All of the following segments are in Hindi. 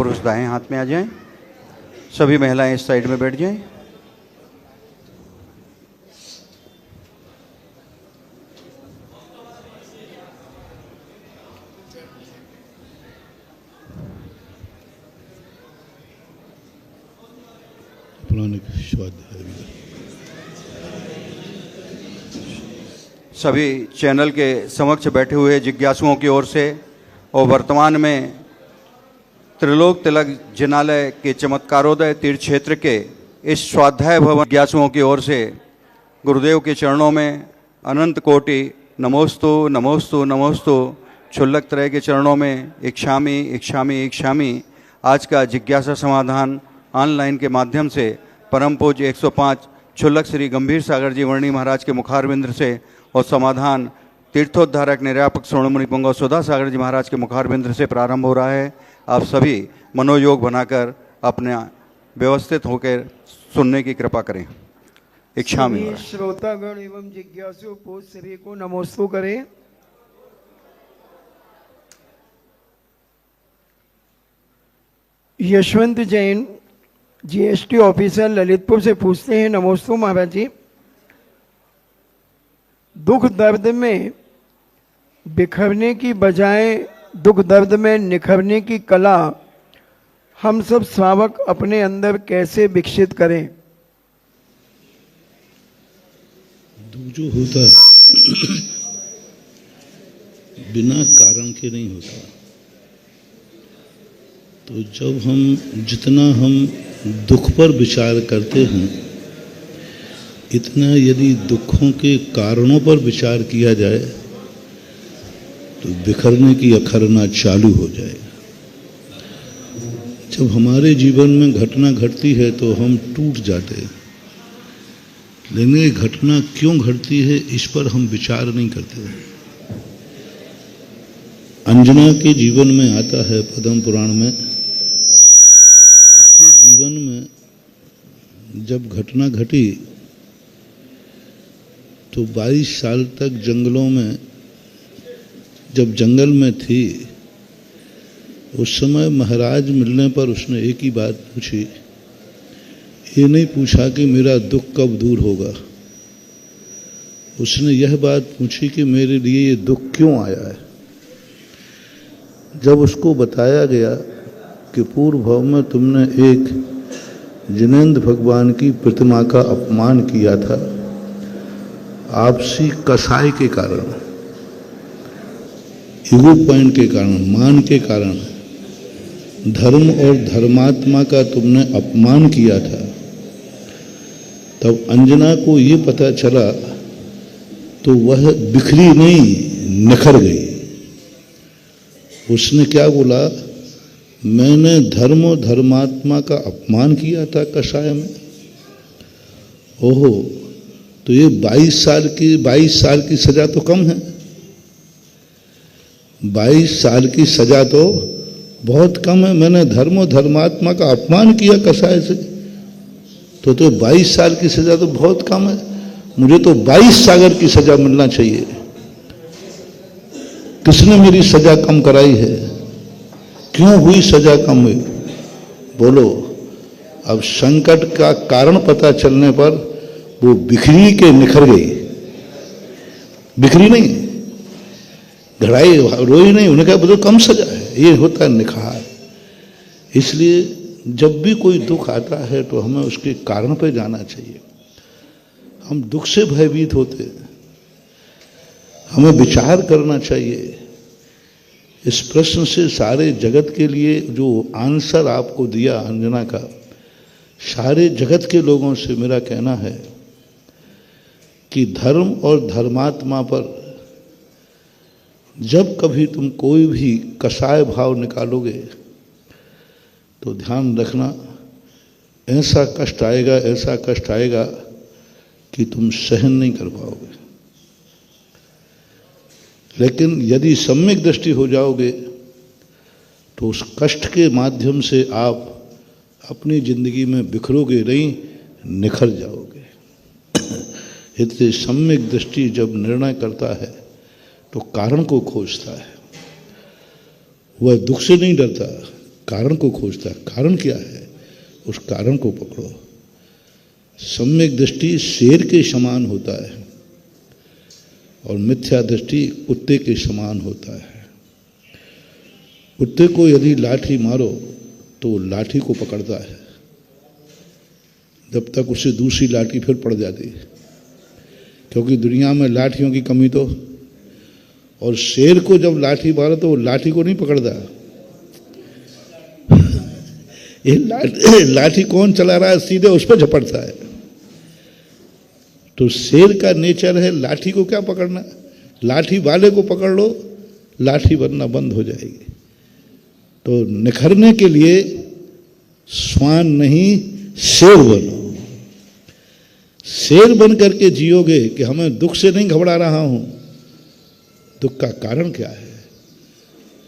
पुरुष दाएं हाथ में आ जाएं। सभी महिलाएं इस साइड में बैठ जाएं। सभी चैनल के समक्ष बैठे हुए जिज्ञासुओं की ओर से और वर्तमान में त्रिलोक तिलक जिनालय के चमत्कारोदय तीर्थ क्षेत्र के इस स्वाध्याय भवन जिज्ञासुओं की ओर से गुरुदेव के चरणों में अनंत कोटि नमोस्तु नमोस्तु नमोस्तु। क्षुल्लक त्रय के चरणों में इक्षामि इक्षामि इक्षामि। आज का जिज्ञासा समाधान ऑनलाइन के माध्यम से परम पूज्य 105 क्षुल्लक श्री गंभीर सागर जी वर्णी महाराज के मुखारविंद से और समाधान तीर्थोद्धारक निर्यापक श्रोणमुनि पुंगव सुधा सागर जी महाराज के मुखारविंद से प्रारंभ हो रहा है। आप सभी मनोयोग बनाकर अपने व्यवस्थित होकर सुनने की कृपा करें। इच्छा में श्रोतागण एवं जिज्ञासु पूज सभी को नमोस्तु करें। यशवंत जैन जीएसटी ऑफिसर ललितपुर से पूछते हैं, नमोस्तु महाराज जी। दुख दर्द में बिखरने की बजाय दुख दर्द में निखरने की कला हम सब श्रावक अपने अंदर कैसे विकसित करें? दुख जो होता है बिना कारण के नहीं होता। तो जब जितना हम दुख पर विचार करते हैं, इतना यदि दुखों के कारणों पर विचार किया जाए तो बिखरने की अखरना चालू हो जाएगा। जब हमारे जीवन में घटना घटती है तो हम टूट जाते हैं, लेकिन ये घटना क्यों घटती है इस पर हम विचार नहीं करते। अंजना के जीवन में आता है पद्म पुराण में, उसके जीवन में जब घटना घटी तो 22 साल तक जंगलों में, जब जंगल में थी, उस समय महाराज मिलने पर उसने एक ही बात पूछी। ये नहीं पूछा कि मेरा दुख कब दूर होगा, उसने यह बात पूछी कि मेरे लिए ये दुख क्यों आया है। जब उसको बताया गया कि पूर्व भाव में तुमने एक जिनेंद्र भगवान की प्रतिमा का अपमान किया था, आपसी कसाई के कारण, ईगो पॉइंट के कारण, मान के कारण, धर्म और धर्मात्मा का तुमने अपमान किया था, तब अंजना को ये पता चला तो वह बिखरी नहीं, निखर गई। उसने क्या बोला, मैंने धर्म और धर्मात्मा का अपमान किया था कसाय में। ओहो, तो ये 22 साल की सजा तो कम है। 22 साल की सजा तो बहुत कम है। मैंने धर्म और धर्मात्मा का अपमान किया कसाय से, तो 22 साल की सजा तो बहुत कम है। मुझे तो 22 सागर की सजा मिलना चाहिए। किसने मेरी सजा कम कराई है? क्यों हुई सजा कम हुई? बोलो। अब संकट का कारण पता चलने पर वो बिखरी के निखर गई। बिखरी नहीं, घड़ाई, रोई नहीं। उन्हें कहा बोलो कम सजा है, ये होता है निखार। इसलिए जब भी कोई दुख आता है तो हमें उसके कारण पर जाना चाहिए। हम दुख से भयभीत होते हैं, हमें विचार करना चाहिए। इस प्रश्न से सारे जगत के लिए जो आंसर आपको दिया अंजना का, सारे जगत के लोगों से मेरा कहना है कि धर्म और धर्मात्मा पर जब कभी तुम कोई भी कसाय भाव निकालोगे तो ध्यान रखना, ऐसा कष्ट आएगा कि तुम सहन नहीं कर पाओगे। लेकिन यदि सम्यक दृष्टि हो जाओगे तो उस कष्ट के माध्यम से आप अपनी जिंदगी में बिखरोगे नहीं, निखर जाओगे। इसलिए सम्यक दृष्टि जब निर्णय करता है तो कारण को खोजता है। वह दुख से नहीं डरता, कारण को खोजता है। कारण क्या है, उस कारण को पकड़ो। सम्यक दृष्टि शेर के समान होता है और मिथ्या दृष्टि कुत्ते के समान होता है। कुत्ते को यदि लाठी मारो तो वो लाठी को पकड़ता है जब तक उसे दूसरी लाठी फिर पड़ जाती है, क्योंकि दुनिया में लाठियों की कमी तो। और शेर को जब लाठी मारो तो वो लाठी को नहीं पकड़ता। ये लाठी कौन चला रहा है, सीधे उस पर झपटता है। तो शेर का नेचर है लाठी को क्या पकड़ना, लाठी वाले को पकड़ लो, लाठी बनना बंद हो जाएगी। तो निखरने के लिए श्वान नहीं शेर बनो। शेर बन करके जियोगे कि हमें दुख से नहीं घबरा रहा हूं, दुख का कारण क्या है,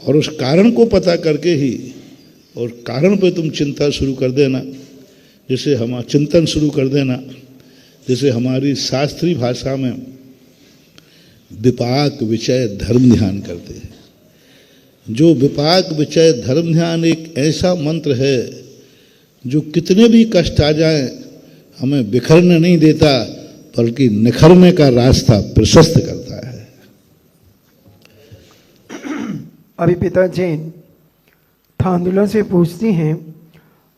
और उस कारण को पता करके ही और कारण पे तुम चिंता शुरू कर देना, जैसे हम चिंतन शुरू कर देना, जैसे हमारी शास्त्रीय भाषा में विपाक विचय धर्म ध्यान करते हैं। जो विपाक विचय धर्म ध्यान एक ऐसा मंत्र है जो कितने भी कष्ट आ जाएं हमें बिखरने नहीं देता, बल्कि निखरने का रास्ता प्रशस्त करता है। अभी पिता जैन थांदुला से पूछती हैं,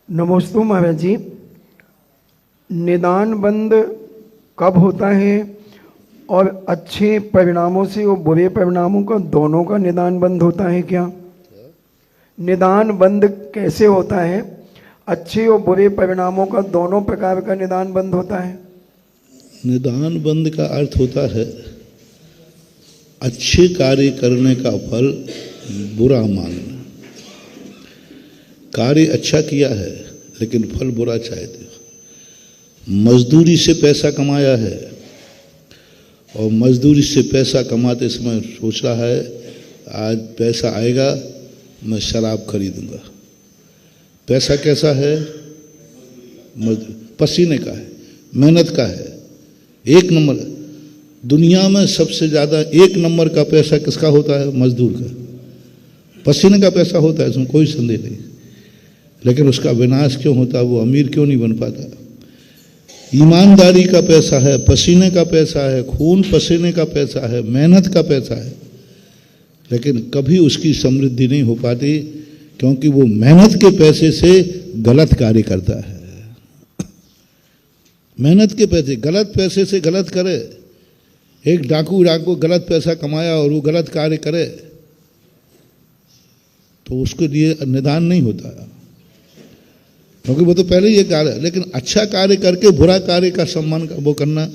नमोस्तु महाराज जी, निदान बंद कब होता है और अच्छे परिणामों से और बुरे परिणामों का दोनों का निदान बंद होता है क्या? निदान बंद कैसे होता है? अच्छे और बुरे परिणामों का दोनों प्रकार का निदान बंद होता है। निदान बंद का अर्थ होता है अच्छे कार्य करने का फल बुरा मानना। कार्य अच्छा किया है लेकिन फल बुरा चाहते हो। मजदूरी से पैसा कमाया है और मजदूरी से पैसा कमाते समय सोच रहा है आज पैसा आएगा मैं शराब खरीदूंगा। पैसा कैसा है? पसीने का है, मेहनत का है, एक नंबर। दुनिया में सबसे ज़्यादा एक नंबर का पैसा किसका होता है? मजदूर का। पसीने का पैसा होता है, इसमें कोई संदेह नहीं। लेकिन उसका विनाश क्यों होता है? वो अमीर क्यों नहीं बन पाता? ईमानदारी का पैसा है, पसीने का पैसा है, खून पसीने का पैसा है, मेहनत का पैसा है, लेकिन कभी उसकी समृद्धि नहीं हो पाती, क्योंकि वो मेहनत के पैसे से गलत कार्य करता है। मेहनत के पैसे, गलत पैसे से गलत करे। एक डाकू गलत पैसा कमाया और वो गलत कार्य करे तो उसके लिए निदान नहीं होता, क्योंकि वो तो पहले ही ये कार्य है। लेकिन अच्छा कार्य करके बुरा कार्य का सम्मान वो करना,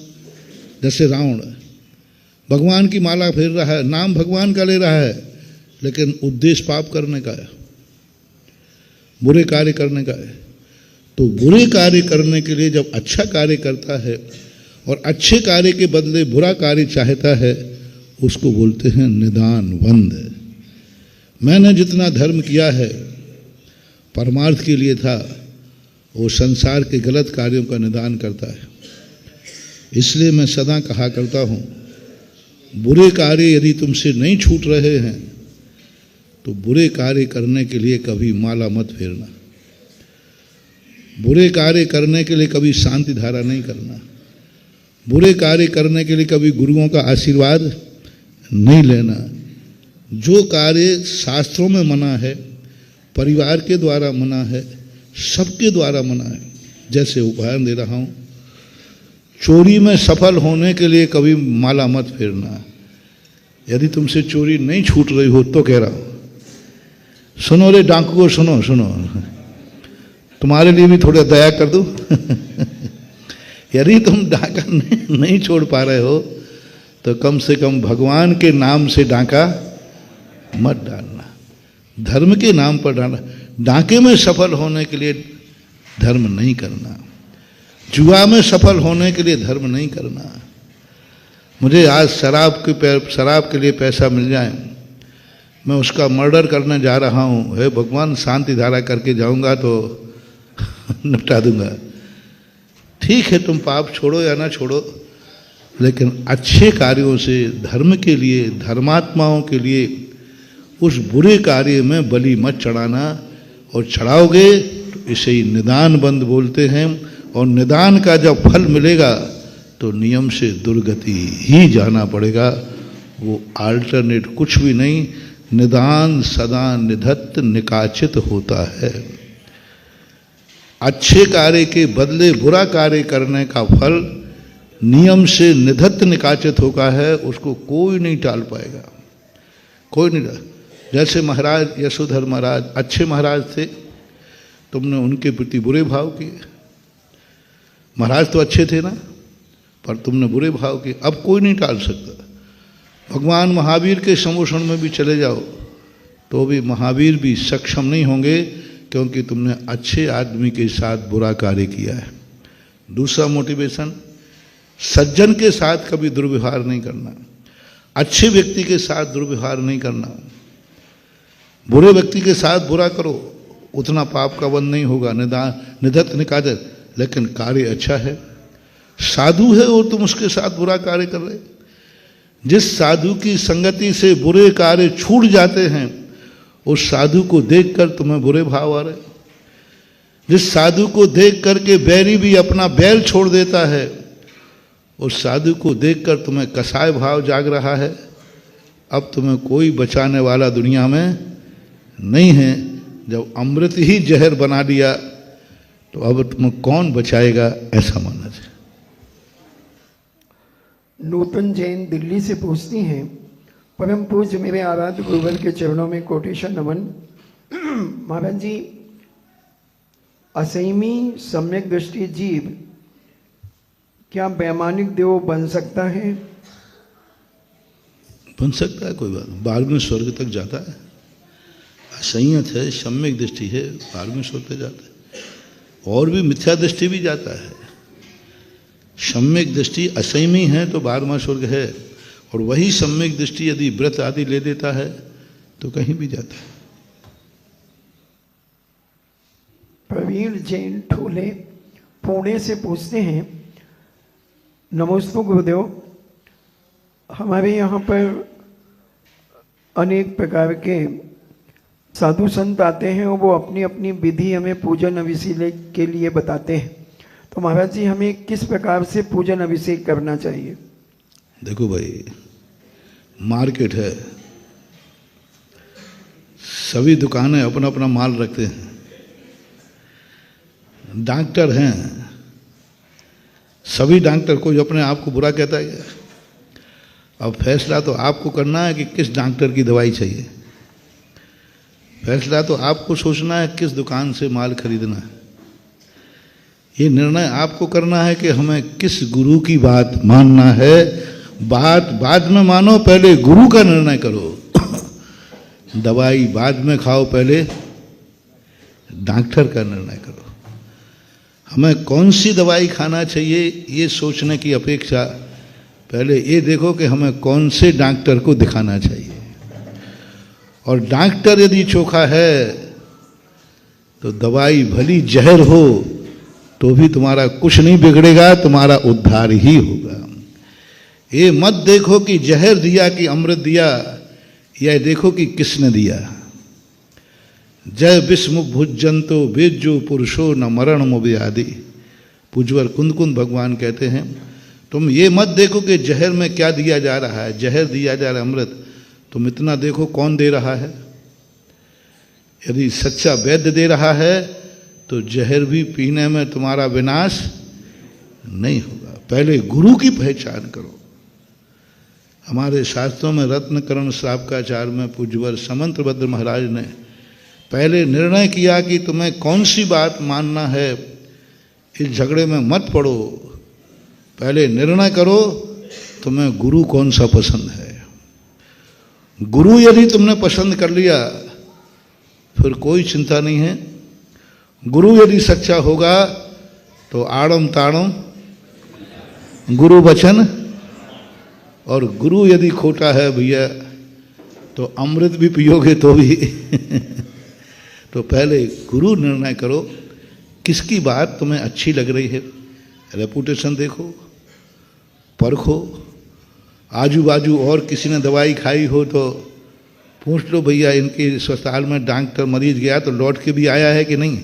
जैसे रावण भगवान की माला फेर रहा है, नाम भगवान का ले रहा है, लेकिन उद्देश्य पाप करने का है, बुरे कार्य करने का है। तो बुरे कार्य करने के लिए जब अच्छा कार्य करता है और अच्छे कार्य के बदले बुरा कार्य चाहता है, उसको बोलते हैं निदान बंद। मैंने जितना धर्म किया है परमार्थ के लिए था, वो संसार के गलत कार्यों का निदान करता है। इसलिए मैं सदा कहा करता हूँ, बुरे कार्य यदि तुमसे नहीं छूट रहे हैं तो बुरे कार्य करने के लिए कभी माला मत फेरना, बुरे कार्य करने के लिए कभी शांति धारा नहीं करना, बुरे कार्य करने के लिए कभी गुरुओं का आशीर्वाद नहीं लेना। जो कार्य शास्त्रों में मना है, परिवार के द्वारा मना है, सबके द्वारा मना है, जैसे उदाहरण दे रहा हूँ, चोरी में सफल होने के लिए कभी माला मत फेरना। यदि तुमसे चोरी नहीं छूट रही हो तो कह रहा हूँ, सुनो रे डाकू, सुनो सुनो, तुम्हारे लिए भी थोड़ा दया कर दूं। यदि तुम डाका नहीं छोड़ पा रहे हो तो कम से कम भगवान के नाम से डाका मत डालना, धर्म के नाम पर डालना। डाके में सफल होने के लिए धर्म नहीं करना, जुआ में सफल होने के लिए धर्म नहीं करना। मुझे आज शराब के लिए पैसा मिल जाए, मैं उसका मर्डर करने जा रहा हूँ, हे भगवान शांति धारा करके जाऊंगा तो निपटा दूंगा। ठीक है, तुम पाप छोड़ो या ना छोड़ो, लेकिन अच्छे कार्यों से धर्म के लिए, धर्मात्माओं के लिए उस बुरे कार्य में बलि मत चढ़ाना और चढ़ाओगे तो इसे ही निदान बंद बोलते हैं। और निदान का जब फल मिलेगा तो नियम से दुर्गति ही जाना पड़ेगा, वो अल्टरनेट कुछ भी नहीं। निदान सदा निधत्त निकाचित होता है। अच्छे कार्य के बदले बुरा कार्य करने का फल नियम से निधत्त निकाचित होता है, उसको कोई नहीं टाल पाएगा, कोई नहीं। जैसे महाराज यशोधर महाराज अच्छे महाराज थे, तुमने उनके प्रति बुरे भाव किए। महाराज तो अच्छे थे ना, पर तुमने बुरे भाव किए, अब कोई नहीं टाल सकता। भगवान महावीर के समोषण में भी चले जाओ तो भी महावीर भी सक्षम नहीं होंगे, क्योंकि तुमने अच्छे आदमी के साथ बुरा कार्य किया है। दूसरा मोटिवेशन, सज्जन के साथ कभी दुर्व्यवहार नहीं करना, अच्छे व्यक्ति के साथ दुर्व्यवहार नहीं करना। बुरे व्यक्ति के साथ बुरा करो, उतना पाप का वन नहीं होगा, निधत्त निकाचित, लेकिन कार्य अच्छा है। साधु है और तुम उसके साथ बुरा कार्य कर रहे। जिस साधु की संगति से बुरे कार्य छूट जाते हैं, उस साधु को देखकर तुम्हें बुरे भाव आ रहे। जिस साधु को देख करके बैरी भी अपना बैल छोड़ देता है, उस साधु को देखकर तुम्हें कसाय भाव जाग रहा है। अब तुम्हें कोई बचाने वाला दुनिया में नहीं है। जब अमृत ही जहर बना दिया तो अब तुम्हें कौन बचाएगा, ऐसा मानना चाहिए। नूतन जैन दिल्ली से पूछती हैं, परम पूज्य मेरे आराध्य गुरुवर के चरणों में कोटेशन नमन। महाराज जी, असंयमी सम्यक दृष्टि जीव क्या वैमानिक देव बन सकता है? बन सकता है, कोई बात नहीं। 12वें स्वर्ग तक जाता है। असंयत है, सम्यक दृष्टि है, 12वें स्वर्ग तक जाता है। और भी मिथ्या दृष्टि भी जाता है। सम्यक दृष्टि असंयमी है तो 12वां स्वर्ग है, और वही सम्यक दृष्टि यदि व्रत आदि ले देता है तो कहीं भी जाता है। प्रवीण जैन ठोले पुणे से पूछते हैं, नमोस्तु गुरुदेव, हमारे यहाँ पर अनेक प्रकार के साधु संत आते हैं और वो अपनी अपनी विधि हमें पूजन अभिषेक के लिए बताते हैं। तो महाराज जी, हमें किस प्रकार से पूजन अभिषेक करना चाहिए? देखो भाई, मार्केट है, सभी दुकानें अपना अपना माल रखते हैं। डॉक्टर हैं, सभी डॉक्टर, कोई अपने आप को बुरा कहता है। अब फैसला तो आपको करना है कि किस डॉक्टर की दवाई चाहिए। फैसला तो आपको सोचना है किस दुकान से माल खरीदना है। ये निर्णय आपको करना है कि हमें किस गुरु की बात मानना है। बात बाद में मानो, पहले गुरु का निर्णय करो। दवाई बाद में खाओ, पहले डॉक्टर का निर्णय करो। हमें कौन सी दवाई खाना चाहिए ये सोचने की अपेक्षा पहले ये देखो कि हमें कौन से डॉक्टर को दिखाना चाहिए। और डॉक्टर यदि चोखा है तो दवाई भली जहर हो तो भी तुम्हारा कुछ नहीं बिगड़ेगा, तुम्हारा उद्धार ही होगा। ये मत देखो कि जहर दिया कि अमृत दिया, यह देखो कि किसने दिया। जय विष्णु भुजंतो वेज्यो पुरुषो न मरण मुव्यादि। पूज्यवर कुंद भगवान कहते हैं, तुम ये मत देखो कि जहर में क्या दिया जा रहा है, जहर दिया जा रहा है अमृत, तुम इतना देखो कौन दे रहा है। यदि सच्चा वैद्य दे रहा है तो जहर भी पीने में तुम्हारा विनाश नहीं होगा। पहले गुरु की पहचान करो। हमारे शास्त्रों में रत्नकरण श्रावकाचार्य में पूज्यवर समंतभद्र महाराज ने पहले निर्णय किया कि तुम्हें कौन सी बात मानना है। इस झगड़े में मत पड़ो, पहले निर्णय करो तुम्हें गुरु कौन सा पसंद है। गुरु यदि तुमने पसंद कर लिया फिर कोई चिंता नहीं है। गुरु यदि सच्चा होगा तो आड़म ताड़म गुरु वचन, और गुरु यदि खोटा है भैया तो अमृत भी पियोगे तो भी तो पहले गुरु निर्णय करो किसकी बात तुम्हें अच्छी लग रही है। रेपुटेशन देखो, परखो। आजू बाजू और किसी ने दवाई खाई हो तो पूछ लो भैया इनके अस्पताल में डॉक्टर मरीज गया तो लौट के भी आया है कि नहीं?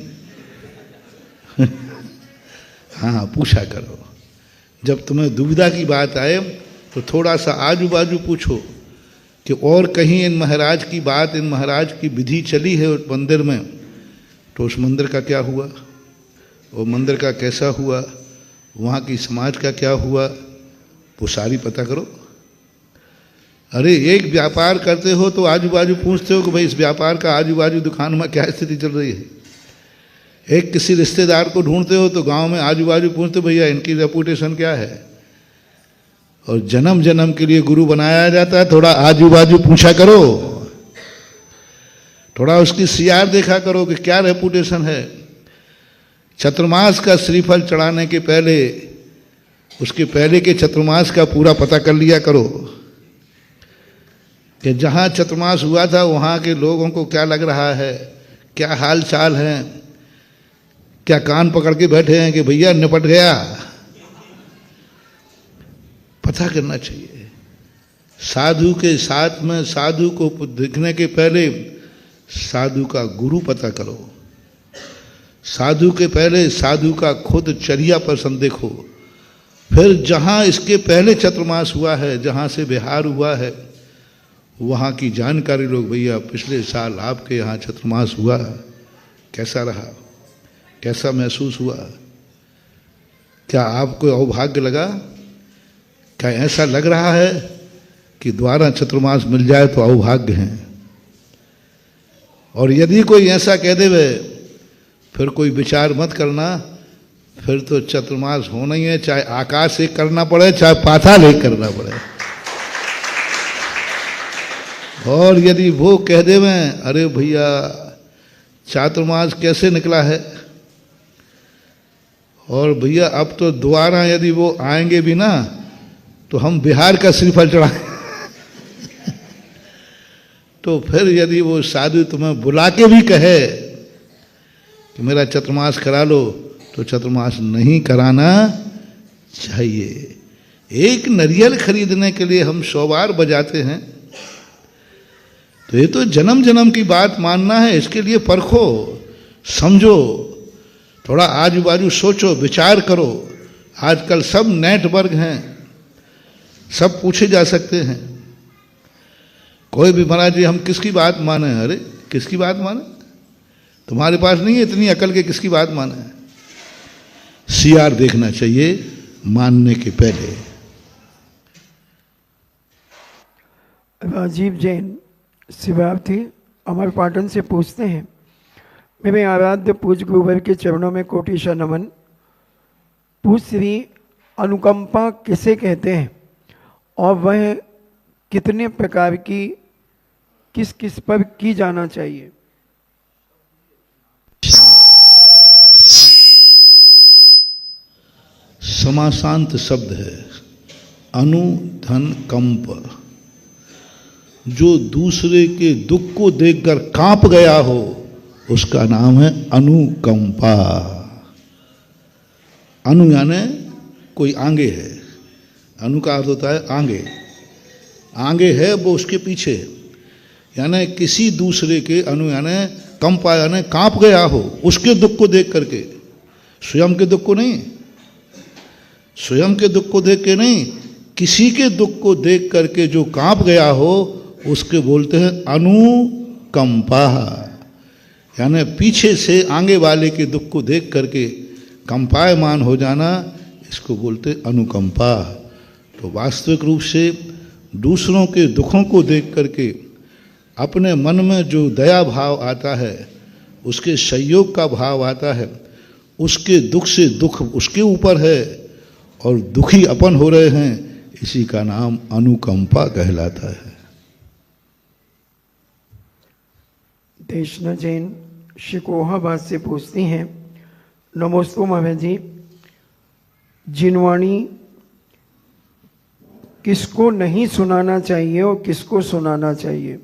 हाँ, पूछा करो। जब तुम्हें दुविधा की बात आए तो थोड़ा सा आजू बाजू पूछो कि और कहीं इन महाराज की बात, इन महाराज की विधि चली है उस मंदिर में, तो उस मंदिर का क्या हुआ, वो मंदिर का कैसा हुआ, वहाँ की समाज का क्या हुआ, वो सारी पता करो। अरे एक व्यापार करते हो तो आजू बाजू पूछते हो कि भाई इस व्यापार का आजू बाजू दुकान में क्या स्थिति चल रही है। एक किसी रिश्तेदार को ढूंढते हो तो गांव में आजू बाजू पूछते हो भैया इनकी रेपुटेशन क्या है। और जन्म जन्म के लिए गुरु बनाया जाता है, थोड़ा आजू बाजू पूछा करो, थोड़ा उसकी सियार देखा करो कि क्या रेपुटेशन है। चतुर्मास का श्रीफल चढ़ाने के पहले उसके पहले के चतुर्मास का पूरा पता कर लिया करो कि जहाँ चतुर्मास हुआ था वहाँ के लोगों को क्या लग रहा है, क्या हाल चाल है, क्या कान पकड़ के बैठे हैं कि भैया निपट गया। पता करना चाहिए। साधु के साथ में साधु को दिखने के पहले साधु का गुरु पता करो, साधु के पहले साधु का खुद चर्या पर देखो, फिर जहाँ इसके पहले चतुर्मास हुआ है, जहाँ से बिहार हुआ है, वहाँ की जानकारी लोग भैया पिछले साल आपके यहाँ चतुर्मास हुआ, कैसा रहा, कैसा महसूस हुआ, क्या आपको अभाग्य लगा, क्या ऐसा लग रहा है कि द्वारा चतुर्मास मिल जाए तो अभाग्य हैं। और यदि कोई ऐसा कह देवे फिर कोई विचार मत करना, फिर तो चतुर्मास होना ही है, चाहे आकाश से करना पड़े चाहे पाताल एक करना पड़े। और यदि वो कह देवे अरे भैया चातुर्मास कैसे निकला है, और भैया अब तो दोबारा यदि वो आएंगे भी ना तो हम बिहार का श्रीफल चढ़ाएं तो फिर यदि वो साधु तुम्हें बुला के भी कहे कि मेरा चतुर्मास करा लो तो चतुर्मास नहीं कराना चाहिए। एक नारियल खरीदने के लिए हम 100 बार बजाते हैं, तो ये तो जन्म जन्म की बात मानना है। इसके लिए परखो, समझो, थोड़ा आजू बाजू सोचो, विचार करो। आजकल सब नेटवर्क हैं, सब पूछे जा सकते हैं। कोई भी महाराज जी हम किसकी बात माने, अरे किसकी बात माने, तुम्हारे पास नहीं है इतनी अकल के किसकी बात माने। सीआर देखना चाहिए मानने के पहले। राजीव जैन शिवार्थी अमरपाटन से पूछते हैं, मेरे आराध्य पूज्य गुरुवर के चरणों में कोटिशा नमन। पूज्य श्री अनुकंपा किसे कहते हैं और वह कितने प्रकार की किस किस पर की जाना चाहिए? समासांत शब्द है अनु धन कंप। जो दूसरे के दुख को देखकर कांप गया हो उसका नाम है अनुकंपा। अनु यानी कोई आगे है, अनु का अर्थ होता है आगे, आगे है वो उसके पीछे, यानी किसी दूसरे के अनु यानी कंपा यानी कांप गया हो उसके दुख को देख करके, स्वयं के दुख को नहीं, स्वयं के दुख को देख के नहीं, किसी के दुख को देख करके जो कांप गया हो उसके बोलते हैं अनुकंपा। यानी पीछे से आगे वाले के दुख को देख करके कंपायमान हो जाना, इसको बोलते अनुकंपा। तो वास्तविक रूप से दूसरों के दुखों को देख करके अपने मन में जो दया भाव आता है, उसके सहयोग का भाव आता है, उसके दुख से दुख उसके ऊपर है और दुखी अपन हो रहे हैं, इसी का नाम अनुकंपा कहलाता है। देशना जैन शिकोहाबाद से पूछती हैं, नमोस्तु महाराज जी, जिनवाणी किसको नहीं सुनाना चाहिए और किसको सुनाना चाहिए?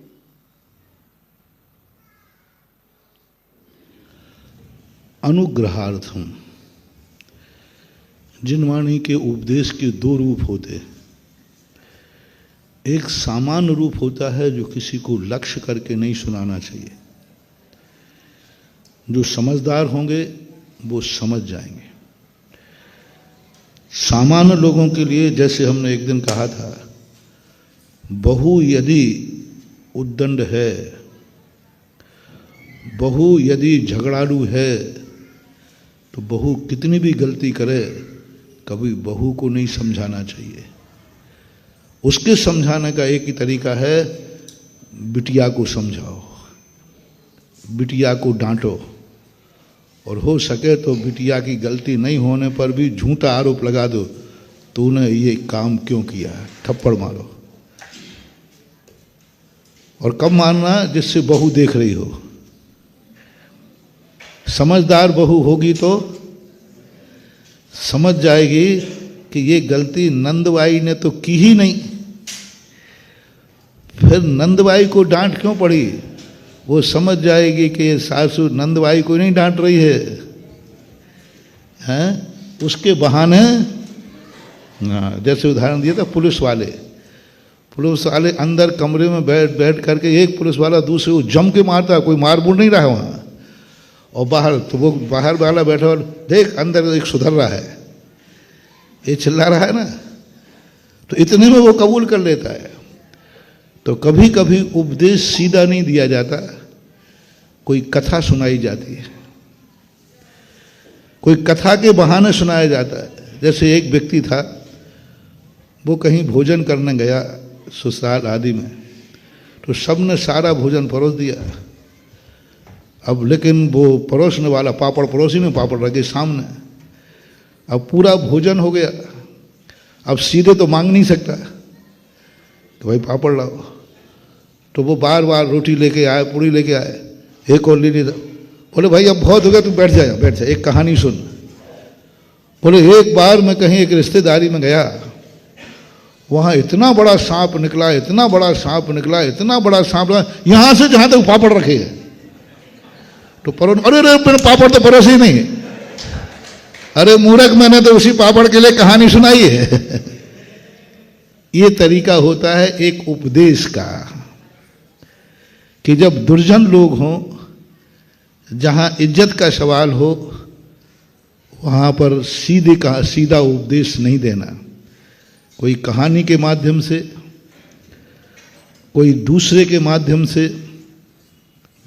अनुग्रहार्थम। जिनवाणी के उपदेश के 2 रूप होते हैं। एक सामान्य रूप होता है जो किसी को लक्ष्य करके नहीं सुनाना चाहिए। जो समझदार होंगे वो समझ जाएंगे। सामान्य लोगों के लिए, जैसे हमने एक दिन कहा था, बहु यदि उद्दंड है, बहु यदि झगड़ालू है, तो बहू कितनी भी गलती करे कभी बहू को नहीं समझाना चाहिए। उसके समझाने का एक ही तरीका है, बिटिया को समझाओ, बिटिया को डांटो, और हो सके तो बिटिया की गलती नहीं होने पर भी झूठा आरोप लगा दो, तूने ये काम क्यों किया, थप्पड़ मारो। और कब मारना, जिससे बहू देख रही हो। समझदार बहू होगी तो समझ जाएगी कि ये गलती नंदबाई ने तो की ही नहीं, फिर नंदबाई को डांट क्यों पड़ी। वो समझ जाएगी कि सासू नंदबाई को नहीं डांट रही है, उसके बहाने। जैसे उदाहरण दिया था पुलिस वाले अंदर कमरे में बैठ करके एक पुलिस वाला दूसरे को जम के मारता, कोई मारबूर नहीं रहा वहाँ, और बाहर तो वो बाहर वाला बैठा और देख अंदर एक सुधर रहा है, ये चिल्ला रहा है ना, तो इतने में वो कबूल कर लेता है। तो कभी कभी उपदेश सीधा नहीं दिया जाता, कोई कथा सुनाई जाती है, कोई कथा के बहाने सुनाया जाता है। जैसे एक व्यक्ति था, वो कहीं भोजन करने गया ससुराल आदि में, तो सबने सारा भोजन परोस दिया। अब लेकिन वो परोसने वाला पापड़ परोसी में पापड़ रखे सामने, अब पूरा भोजन हो गया। अब सीधे तो मांग नहीं सकता, तो भाई पापड़ लाओ। तो वो बार बार रोटी लेके आए, पूरी लेके आए, एक और ले ली। बोले भाई अब बहुत हो गया, तू बैठ जा, एक कहानी सुन। बोले एक बार मैं कहीं एक रिश्तेदारी में गया, वहां इतना बड़ा सांप निकला, इतना बड़ा सांप निकला, इतना बड़ा सांप निकला, यहां से जहां तक पापड़ रखे है। तो अरे अरे पापड़ तो परोसे ही नहीं। अरे मूर्ख, मैंने तो उसी पापड़ के लिए कहानी सुनाई है। ये तरीका होता है एक उपदेश का, कि जब दुर्जन लोग हों, जहां इज्जत का सवाल हो, वहां पर सीधा उपदेश नहीं देना। कोई कहानी के माध्यम से, कोई दूसरे के माध्यम से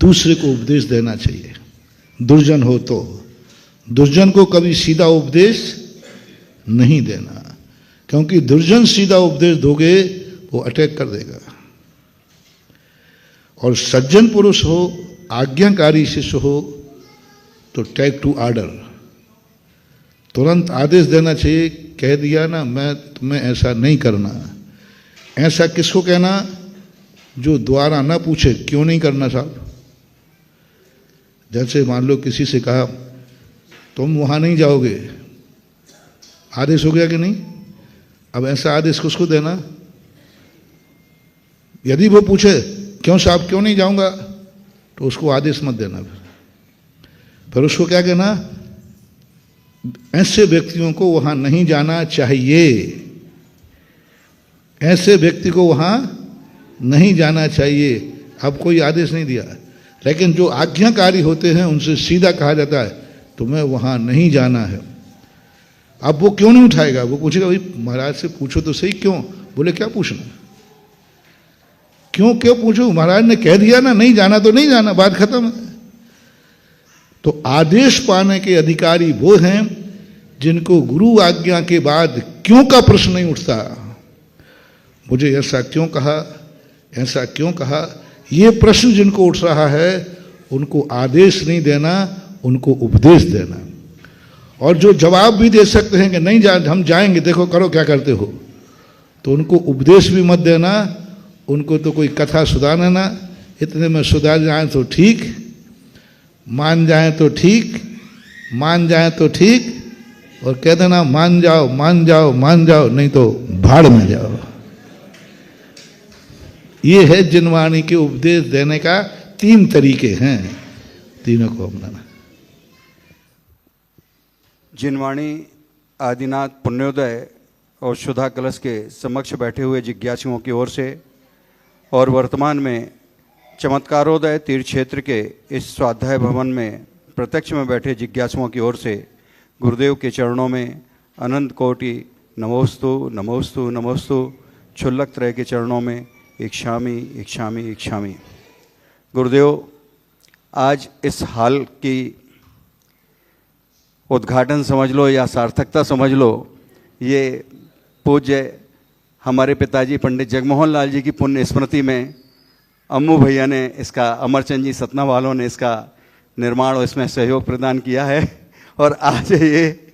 दूसरे को उपदेश देना चाहिए। दुर्जन हो तो दुर्जन को कभी सीधा उपदेश नहीं देना, क्योंकि दुर्जन सीधा उपदेश दोगे वो अटैक कर देगा। और सज्जन पुरुष हो, आज्ञाकारी शिष्य हो, तो टेक टू ऑर्डर, तुरंत आदेश देना चाहिए। कह दिया ना, मैं तुम्हें ऐसा नहीं करना। ऐसा किसको कहना, जो द्वारा ना पूछे क्यों नहीं करना साहब। जैसे मान लो किसी से कहा तुम वहां नहीं जाओगे, आदेश हो गया कि नहीं। अब ऐसा आदेश किसको देना। यदि वो पूछे क्यों साहब क्यों नहीं जाऊंगा, तो उसको आदेश मत देना। फिर उसको क्या कहना, ऐसे व्यक्तियों को वहां नहीं जाना चाहिए, ऐसे व्यक्ति को वहां नहीं जाना चाहिए। अब कोई आदेश नहीं दिया, लेकिन जो आज्ञाकारी होते हैं उनसे सीधा कहा जाता है तुम्हें वहां नहीं जाना है। अब वो क्यों नहीं उठाएगा, वो पूछेगा भाई महाराज से पूछो तो सही, क्यों। बोले क्या पूछना, क्यों पूछो, महाराज ने कह दिया ना नहीं जाना तो नहीं जाना, बात खत्म है। तो आदेश पाने के अधिकारी वो हैं जिनको गुरु आज्ञा के बाद क्यों का प्रश्न नहीं उठता। मुझे ऐसा क्यों कहा, ऐसा क्यों कहा, ये प्रश्न जिनको उठ रहा है उनको आदेश नहीं देना, उनको उपदेश देना। और जो जवाब भी दे सकते हैं कि नहीं हम जाएंगे, देखो करो क्या करते हो, तो उनको उपदेश भी मत देना। उनको तो कोई कथा सुधारना ना, इतने में सुधार जाए तो ठीक, मान जाए तो ठीक, मान जाए तो ठीक, और कह देना मान जाओ मान जाओ मान जाओ, नहीं तो भाड़ में जाओ। ये है जिनवाणी के उपदेश देने का 3 तरीके हैं, तीनों को अपनाना। जिनवाणी आदिनाथ पुण्योदय और सुधा कलश के समक्ष बैठे हुए जिज्ञासुओं की ओर से और वर्तमान में चमत्कारोदय तीर्थ क्षेत्र के इस स्वाध्याय भवन में प्रत्यक्ष में बैठे जिज्ञासुओं की ओर से गुरुदेव के चरणों में अनंत कोटि नमोस्तु नमोस्तु नमोस्तु क्षुल्लक त्रय के चरणों में इक्षामि इक्षामि इक्षामि। गुरुदेव, आज इस हाल की उद्घाटन समझ लो या सार्थकता समझ लो, ये पूज्य हमारे पिताजी पंडित जगमोहन लाल जी की पुण्य स्मृति में अम्मू भैया ने इसका, अमरचंद जी सतना वालों ने इसका निर्माण और इसमें सहयोग प्रदान किया है। और आज ये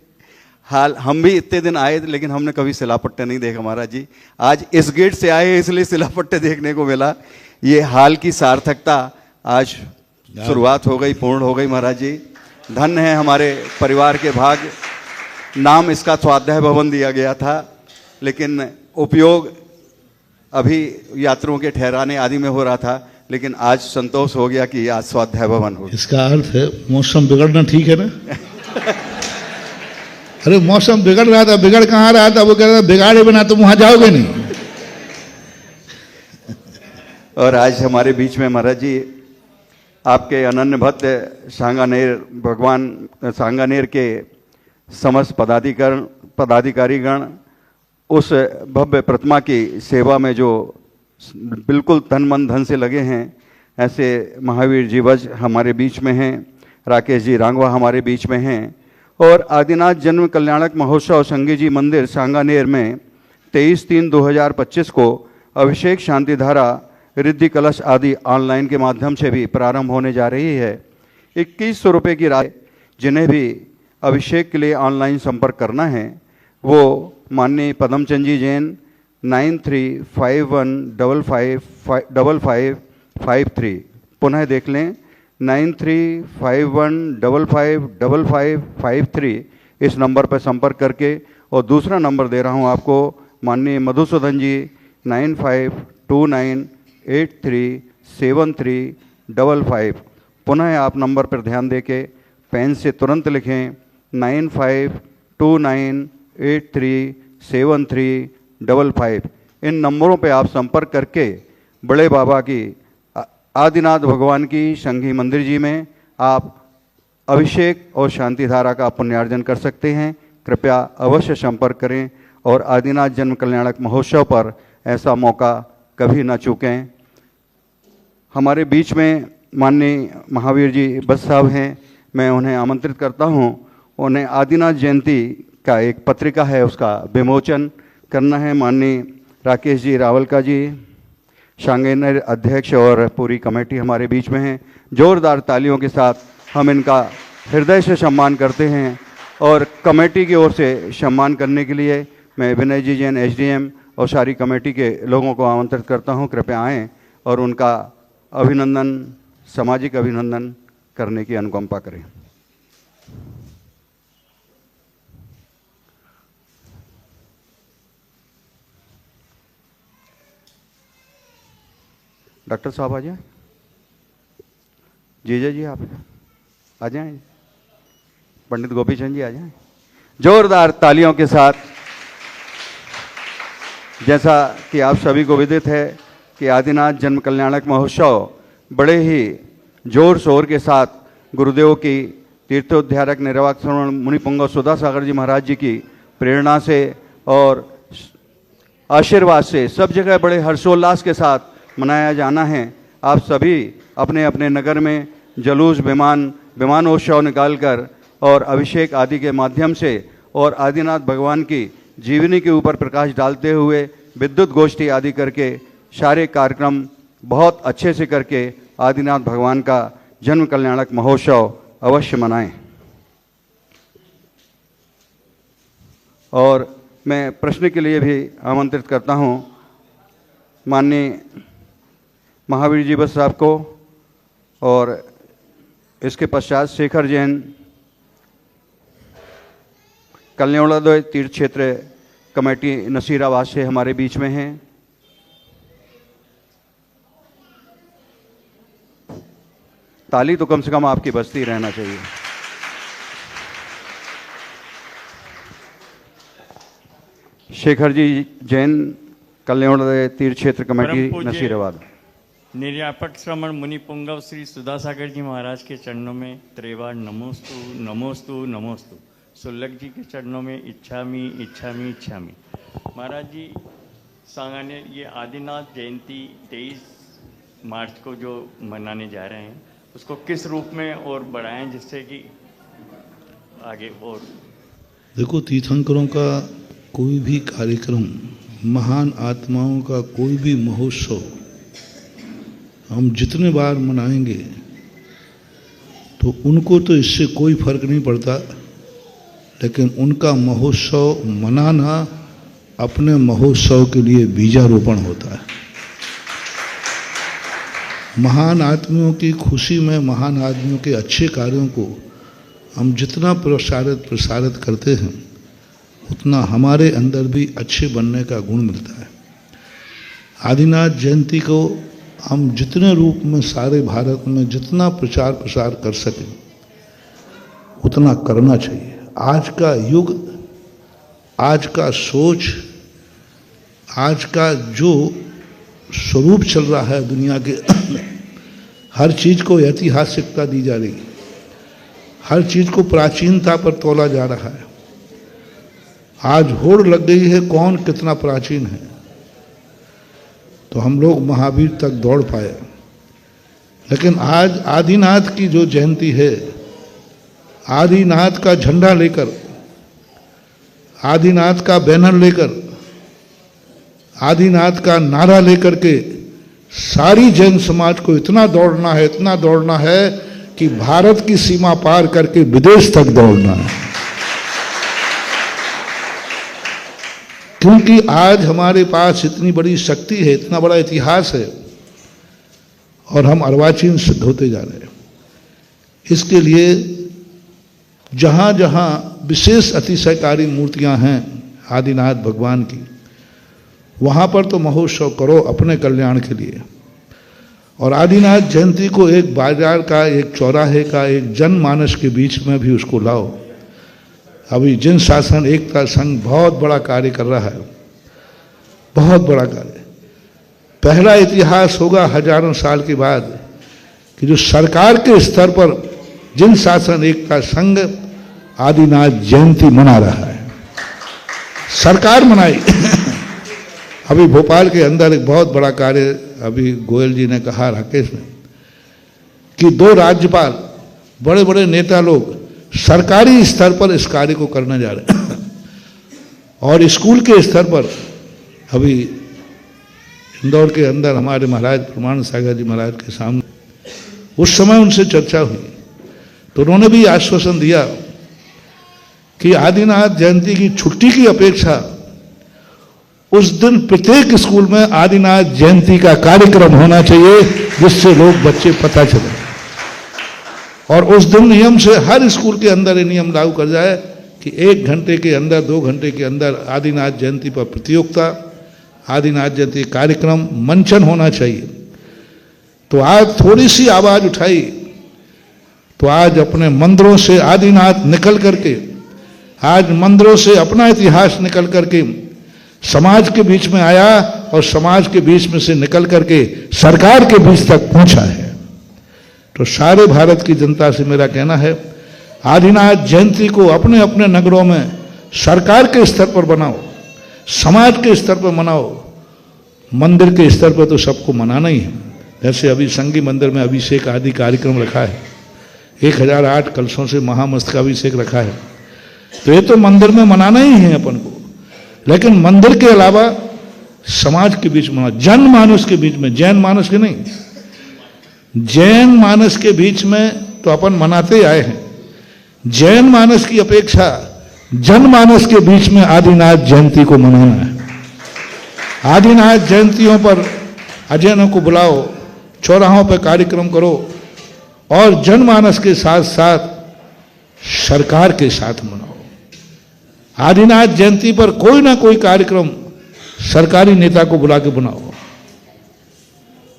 हाल, हम भी इतने दिन आए लेकिन हमने कभी सिलापट्टे नहीं देखा महाराज जी। आज इस गेट से आए इसलिए सिलापट्टे देखने को मिला। ये हाल की सार्थकता आज शुरुआत हो गई, पूर्ण हो गई महाराज जी। धन्य है हमारे परिवार के भाग। नाम इसका स्वाध्याय भवन दिया गया था, लेकिन उपयोग अभी यात्रियों के ठहराने आदि में हो रहा था, लेकिन आज संतोष हो गया कि आज स्वाध्याय भवन हो। इसका अर्थ है मौसम बिगड़ना ठीक है ना। अरे मौसम बिगड़ रहा था, बिगड़ कहाँ रहा था, वो कह रहा था बिगाड़े बिना तुम वहां जाओगे नहीं। और आज हमारे बीच में महाराज जी आपके अनन्य भक्त सांगानेर, भगवान सांगानेर के समस्त पदाधिकारीगण उस भव्य प्रतिमा की सेवा में जो बिल्कुल तन मन धन से लगे हैं, ऐसे महावीर जी वज हमारे बीच में हैं, राकेश जी रांगवा हमारे बीच में हैं। और आदिनाथ जन्म कल्याणक महोत्सव संगी जी मंदिर सांगानेर में 23/3/2025 को अभिषेक शांतिधारा, रिद्धि कलश आदि ऑनलाइन के माध्यम से भी प्रारंभ होने जा रही है। 2100 रुपये की राशि, जिन्हें भी अभिषेक के लिए ऑनलाइन संपर्क करना है वो माननीय पदमचंद जी जैन 9351555553, पुनः देख लें 9351555553, इस नंबर पर संपर्क करके। और दूसरा नंबर दे रहा हूं आपको, माननीय मधुसूदन जी 9529837355। पुनः आप नंबर पर ध्यान देके पेन से तुरंत लिखें 9529837355। इन नंबरों पे आप संपर्क करके बड़े बाबा की आदिनाथ भगवान की संघी मंदिर जी में आप अभिषेक और शांतिधारा का पुण्यार्जन कर सकते हैं। कृपया अवश्य संपर्क करें और आदिनाथ जन्म कल्याणक महोत्सव पर ऐसा मौका कभी न चूकें। हमारे बीच में माननीय महावीर जी बस साहब हैं, मैं उन्हें आमंत्रित करता हूं। उन्हें आदिनाथ जयंती का एक पत्रिका है, उसका विमोचन करना है। माननीय राकेश जी रावलका जी, सांगानेर अध्यक्ष और पूरी कमेटी हमारे बीच में है। जोरदार तालियों के साथ हम इनका हृदय से सम्मान करते हैं। और कमेटी की ओर से सम्मान करने के लिए मैं विनय जी जैन एसडीएम और सारी कमेटी के लोगों को आमंत्रित करता हूं, कृपया आएँ और उनका अभिनंदन, सामाजिक अभिनंदन करने की अनुकंपा करें। डॉक्टर साहब आ जाएं, जीजा जी आप आ जाएं, पंडित गोपीचंद जी आ जाएं। जोरदार तालियों के साथ। जैसा कि आप सभी को विदित है कि आदिनाथ जन्म कल्याणक महोत्सव बड़े ही जोर शोर के साथ गुरुदेव की तीर्थोद्धारक निर्वाक श्रवण मुनि पुंगव सुधा सागर जी महाराज जी की प्रेरणा से और आशीर्वाद से सब जगह बड़े हर्षोल्लास के साथ मनाया जाना है। आप सभी अपने अपने नगर में जलूस, विमानोत्सव निकालकर और अभिषेक आदि के माध्यम से और आदिनाथ भगवान की जीवनी के ऊपर प्रकाश डालते हुए विद्युत गोष्ठी आदि करके सारे कार्यक्रम बहुत अच्छे से करके आदिनाथ भगवान का जन्म कल्याणक महोत्सव अवश्य मनाएं। और मैं प्रश्न के लिए भी आमंत्रित करता हूं माननीय महावीर जी बस साहब को, और इसके पश्चात शेखर जैन कल्याणोदय तीर्थ क्षेत्र कमेटी नसीराबाद से हमारे बीच में हैं। ताली तो कम से कम आपकी बजती रहना चाहिए। शेखर जी जैन, कल्याणोदय तीर्थ क्षेत्र कमेटी, परम पूज्य नसीराबाद। निर्यापक श्रमण मुनि पुंगव श्री सुधासागर जी महाराज के चरणों में त्रिवार नमोस्तु नमोस्तु नमोस्तु। सुल्लभ जी के चरणों में इच्छामी इच्छामी इच्छामी। महाराज जी सामान्य ये आदिनाथ जयंती 23 मार्च को जो मनाने जा रहे हैं उसको किस रूप में और बढ़ाएं जिससे कि आगे और। देखो, तीर्थंकरों का कोई भी कार्यक्रम, महान आत्माओं का कोई भी महोत्सव हम जितने बार मनाएंगे तो उनको तो इससे कोई फर्क नहीं पड़ता, लेकिन उनका महोत्सव मनाना अपने महोत्सव के लिए बीजारोपण होता है। महान आदमियों की खुशी में, महान आदमियों के अच्छे कार्यों को हम जितना प्रसारित करते हैं उतना हमारे अंदर भी अच्छे बनने का गुण मिलता है। आदिनाथ जयंती को हम जितने रूप में सारे भारत में जितना प्रचार प्रसार कर सकें उतना करना चाहिए। आज का युग, आज का सोच, आज का जो स्वरूप चल रहा है दुनिया के हर चीज को ऐतिहासिकता दी जा रही है, हर चीज को प्राचीनता पर तोला जा रहा है। आज होड़ लग गई है कौन कितना प्राचीन है, तो हम लोग महावीर तक दौड़ पाए। लेकिन आज आदिनाथ की जो जयंती है, आदिनाथ का झंडा लेकर, आदिनाथ का बैनर लेकर, आदिनाथ का नारा लेकर के सारी जैन समाज को इतना दौड़ना है कि भारत की सीमा पार करके विदेश तक दौड़ना है। क्योंकि आज हमारे पास इतनी बड़ी शक्ति है, इतना बड़ा इतिहास है और हम अर्वाचीन सिद्ध होते जा रहे हैं। इसके लिए जहां जहां विशेष अतिशयकारी मूर्तियां हैं आदिनाथ भगवान की, वहां पर तो महोत्सव करो अपने कल्याण के लिए। और आदिनाथ जयंती को एक बाजार का, एक चौराहे का, एक जनमानस के बीच में भी उसको लाओ। अभी जिन शासन एकता संघ बहुत बड़ा कार्य कर रहा है, बहुत बड़ा कार्य। पहला इतिहास होगा हजारों साल के बाद कि जो सरकार के स्तर पर जिन शासन एकता संघ आदिनाथ जयंती मना रहा है, सरकार मनाई। अभी भोपाल के अंदर एक बहुत बड़ा कार्य, अभी गोयल जी ने कहा, राकेश ने, कि 2 राज्यपाल, बड़े बड़े नेता लोग सरकारी स्तर पर इस कार्य को करने जा रहे हैं। और स्कूल के स्तर पर अभी इंदौर के अंदर हमारे महाराज प्रमाण सागर जी महाराज के सामने उस समय उनसे चर्चा हुई तो उन्होंने भी आश्वासन दिया कि आदिनाथ जयंती की छुट्टी की अपेक्षा उस दिन प्रत्येक स्कूल में आदिनाथ जयंती का कार्यक्रम होना चाहिए, जिससे लोग बच्चे पता चले। और उस दिन नियम से हर स्कूल के अंदर ये नियम लागू कर जाए कि 1 घंटे के अंदर, 2 घंटे के अंदर आदिनाथ जयंती पर प्रतियोगिता, आदिनाथ जयंती कार्यक्रम, मंचन होना चाहिए। तो आज थोड़ी सी आवाज उठाई तो आज अपने मंदिरों से आदिनाथ निकल करके, आज मंदिरों से अपना इतिहास निकल करके समाज के बीच में आया और समाज के बीच में से निकल करके सरकार के बीच तक पहुंचा है। तो सारे भारत की जनता से मेरा कहना है, आदिनाथ जयंती को अपने अपने नगरों में सरकार के स्तर पर बनाओ, समाज के स्तर पर मनाओ। मंदिर के स्तर पर तो सबको मनाना ही है। जैसे अभी संगी मंदिर में अभिषेक आदि कार्यक्रम रखा है, 1008 कलशों से महामस्तकाभिषेक रखा है, तो ये तो मंदिर में मनाना ही है अपन को। लेकिन मंदिर के अलावा समाज के बीच में, जनमानस के बीच में, जैन मानस के नहीं, जैन मानस के बीच में तो अपन मनाते आए हैं। जैन मानस की अपेक्षा जनमानस के बीच में आदिनाथ जयंती को मनाना है। आदिनाथ जयंतियों पर अजैनों को बुलाओ, चौराहों पर कार्यक्रम करो और जनमानस के साथ साथ सरकार के साथ मनाओ। आदिनाथ जयंती पर कोई ना कोई कार्यक्रम सरकारी नेता को बुला के बनाओ,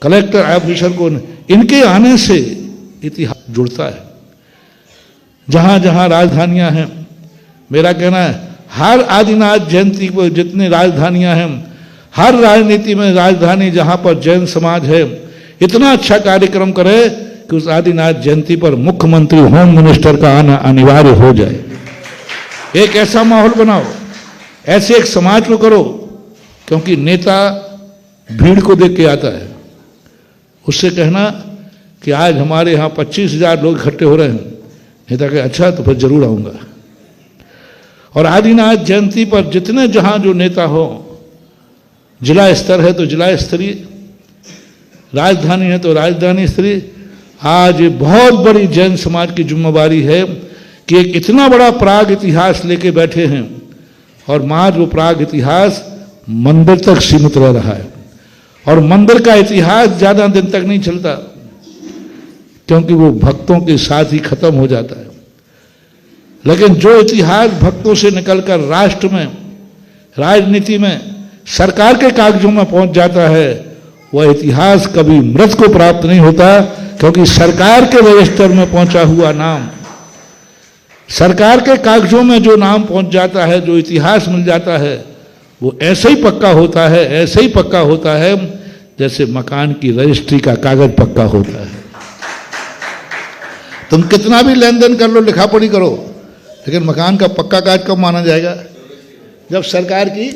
कलेक्टर ऑफिसर को। इनके आने से इतिहास जुड़ता है। जहां जहां राजधानियां हैं, मेरा कहना है हर आदिनाथ जयंती पर जितनी राजधानियां हैं, हर राजनीति में राजधानी जहां पर जैन समाज है, इतना अच्छा कार्यक्रम करे कि उस आदिनाथ जयंती पर मुख्यमंत्री होम मिनिस्टर का आना अनिवार्य हो जाए। एक ऐसा माहौल बनाओ, ऐसे एक समाज को करो, क्योंकि नेता भीड़ को देख के आता है। उससे कहना कि आज हमारे यहाँ 25,000 लोग इकट्ठे हो रहे हैं, नेता कहे अच्छा तो फिर जरूर आऊंगा। और आदिनाथ जयंती पर जितने जहां जो नेता हो, जिला स्तर है तो जिला स्तरीय, राजधानी है तो राजधानी स्तरीय, आज बहुत बड़ी जैन समाज की जिम्मेवारी है कि एक इतना बड़ा प्राग इतिहास लेके बैठे हैं, और आज वो प्राग इतिहास मंदिर तक सीमित रह रहा है। और मंदिर का इतिहास ज्यादा दिन तक नहीं चलता, क्योंकि वो भक्तों के साथ ही खत्म हो जाता है। लेकिन जो इतिहास भक्तों से निकलकर राष्ट्र में, राजनीति में, सरकार के कागजों में पहुंच जाता है, वह इतिहास कभी मृत को प्राप्त नहीं होता, क्योंकि सरकार के रजिस्टर में पहुंचा हुआ नाम, सरकार के कागजों में जो नाम पहुंच जाता है, जो इतिहास मिल जाता है, वो ऐसे ही पक्का होता है, ऐसे ही पक्का होता है जैसे मकान की रजिस्ट्री का कागज पक्का होता है। तुम कितना भी लेन देन कर लो, लिखा पढ़ी करो, लेकिन मकान का पक्का कागज कब माना जाएगा? जब सरकार की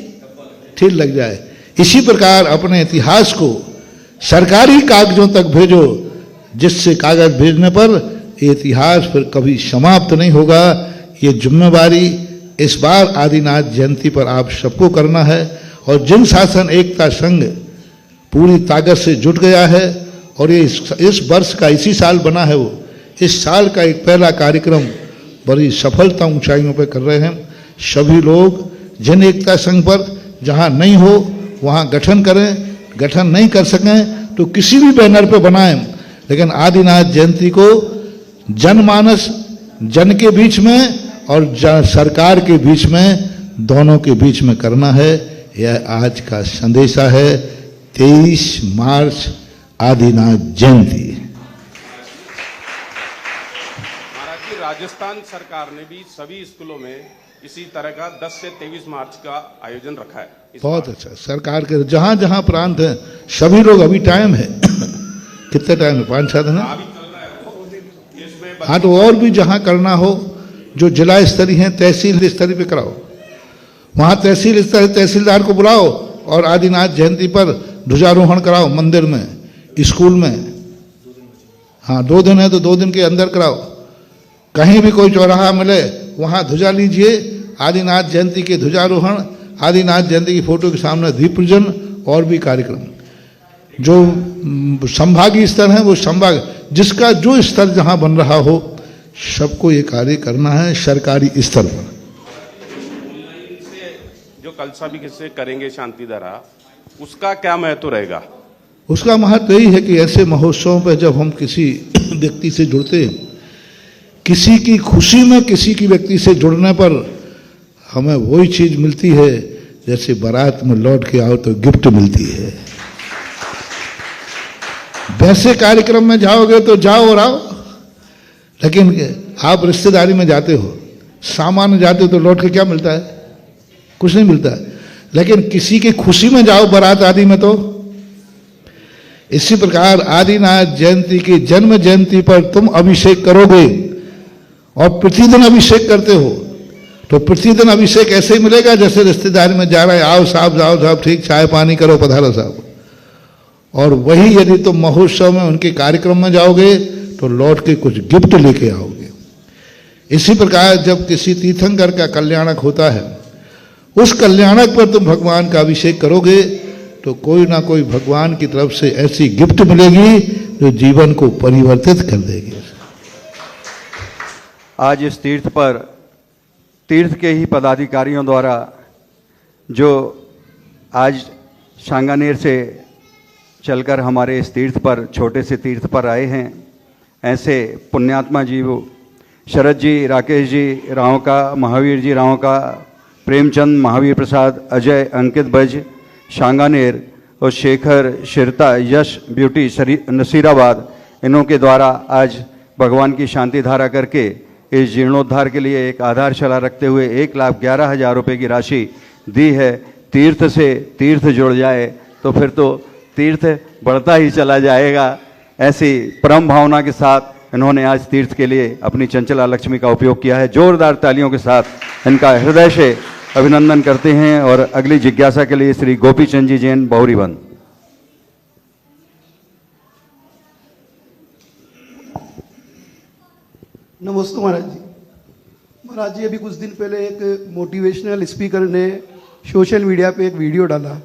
ठीक लग जाए। इसी प्रकार अपने इतिहास को सरकारी कागजों तक भेजो, जिससे कागज भेजने पर ये इतिहास फिर कभी समाप्त नहीं होगा। ये जिम्मेवारी इस बार आदिनाथ जयंती पर आप सबको करना है। और जन शासन एकता संघ पूरी ताकत से जुट गया है, और ये इस वर्ष का इसी साल बना है, वो इस साल का एक पहला कार्यक्रम बड़ी सफलता ऊंचाइयों पर कर रहे हैं। सभी लोग जन एकता संघ पर जहां नहीं हो वहां गठन करें, गठन नहीं कर सकें तो किसी भी बैनर पे बनाएं, लेकिन आदिनाथ जयंती को जनमानस, जन के बीच में और सरकार के बीच में, दोनों के बीच में करना है। यह आज का संदेशा है। 23 मार्च आदिनाथ जयंती। राजस्थान सरकार ने भी सभी स्कूलों में इसी तरह का 10 से 23 मार्च का आयोजन रखा है। बहुत अच्छा। सरकार के जहां जहां प्रांत है सभी लोग, अभी टाइम है कितने टाइम है? 5-6 दिन है। हाँ, तो और भी जहां करना हो, जो जिला स्तरीय है, तहसील स्तरीय पे कराओ, वहां तहसील स्तर तहसीलदार को बुलाओ और आदिनाथ जयंती पर ध्वजारोहण कराओ मंदिर में, स्कूल में। हाँ, 2 दिन है तो 2 दिन के अंदर कराओ। कहीं भी कोई चौराहा मिले वहां ध्वजा लीजिए, आदिनाथ जयंती के ध्वजारोहण, आदिनाथ जयंती की फोटो के सामने दीप पूजन, और भी कार्यक्रम। जो संभागीय स्तर है वो संभाग, जिसका जो स्तर जहां बन रहा हो, सबको ये कार्य करना है सरकारी स्तर पर। जो कलसा भी किससे करेंगे शांति धारा, उसका क्या महत्व रहेगा? उसका महत्व यही है कि ऐसे महोत्सवों पर जब हम किसी व्यक्ति से जुड़ते हैं, किसी की खुशी में किसी की व्यक्ति से जुड़ने पर हमें वही चीज मिलती है जैसे बारात में लौट के आओ तो गिफ्ट मिलती है। वैसे कार्यक्रम में जाओगे तो जाओ और आओ, लेकिन आप रिश्तेदारी में जाते हो, सामान्य जाते हो तो लौट के क्या मिलता है? कुछ नहीं मिलता है। लेकिन किसी की खुशी में जाओ बारात आदि में, तो इसी प्रकार आदिनाथ जयंती की जन्म जयंती पर तुम अभिषेक करोगे और प्रतिदिन अभिषेक करते हो, तो प्रतिदिन अभिषेक ऐसे ही मिलेगा जैसे रिश्तेदारी में जा रहे हैं, आओ साहब, जाओ साहब, ठीक, चाय पानी करो, पधारो साहब। और वही यदि तुम महोत्सव में उनके कार्यक्रम में जाओगे तो लौट के कुछ गिफ्ट लेके आओगे। इसी प्रकार जब किसी तीर्थंकर का कल्याणक होता है, उस कल्याणक पर तुम भगवान का अभिषेक करोगे तो कोई ना कोई भगवान की तरफ से ऐसी गिफ्ट मिलेगी जो जीवन को परिवर्तित कर देगी। आज इस तीर्थ पर तीर्थ के ही पदाधिकारियों द्वारा जो आज सांगानेर से चलकर हमारे इस तीर्थ पर, छोटे से तीर्थ पर आए हैं, ऐसे पुण्यात्मा जी वो शरद जी, राकेश जी राव का, महावीर जी राव का, प्रेमचंद, महावीर प्रसाद, अजय, अंकित बज सांगानेर और शेखर शिरता, यश ब्यूटी नसीराबाद, इन्हों के द्वारा आज भगवान की शांति धारा करके इस जीर्णोद्धार के लिए एक आधारशिला रखते हुए 1,11,000 रुपये की राशि दी है। तीर्थ से तीर्थ जुड़ जाए तो फिर तो तीर्थ बढ़ता ही चला जाएगा। ऐसी परम भावना के साथ इन्होंने आज तीर्थ के लिए अपनी चंचला लक्ष्मी का उपयोग किया है। जोरदार तालियों के साथ इनका हृदय से अभिनंदन करते हैं। और अगली जिज्ञासा के लिए श्री गोपीचंद जी जैन, बहुरीबंद। नमस्ते महाराज जी। महाराज जी, अभी कुछ दिन पहले एक मोटिवेशनल स्पीकर ने सोशल मीडिया पे एक वीडियो डाला।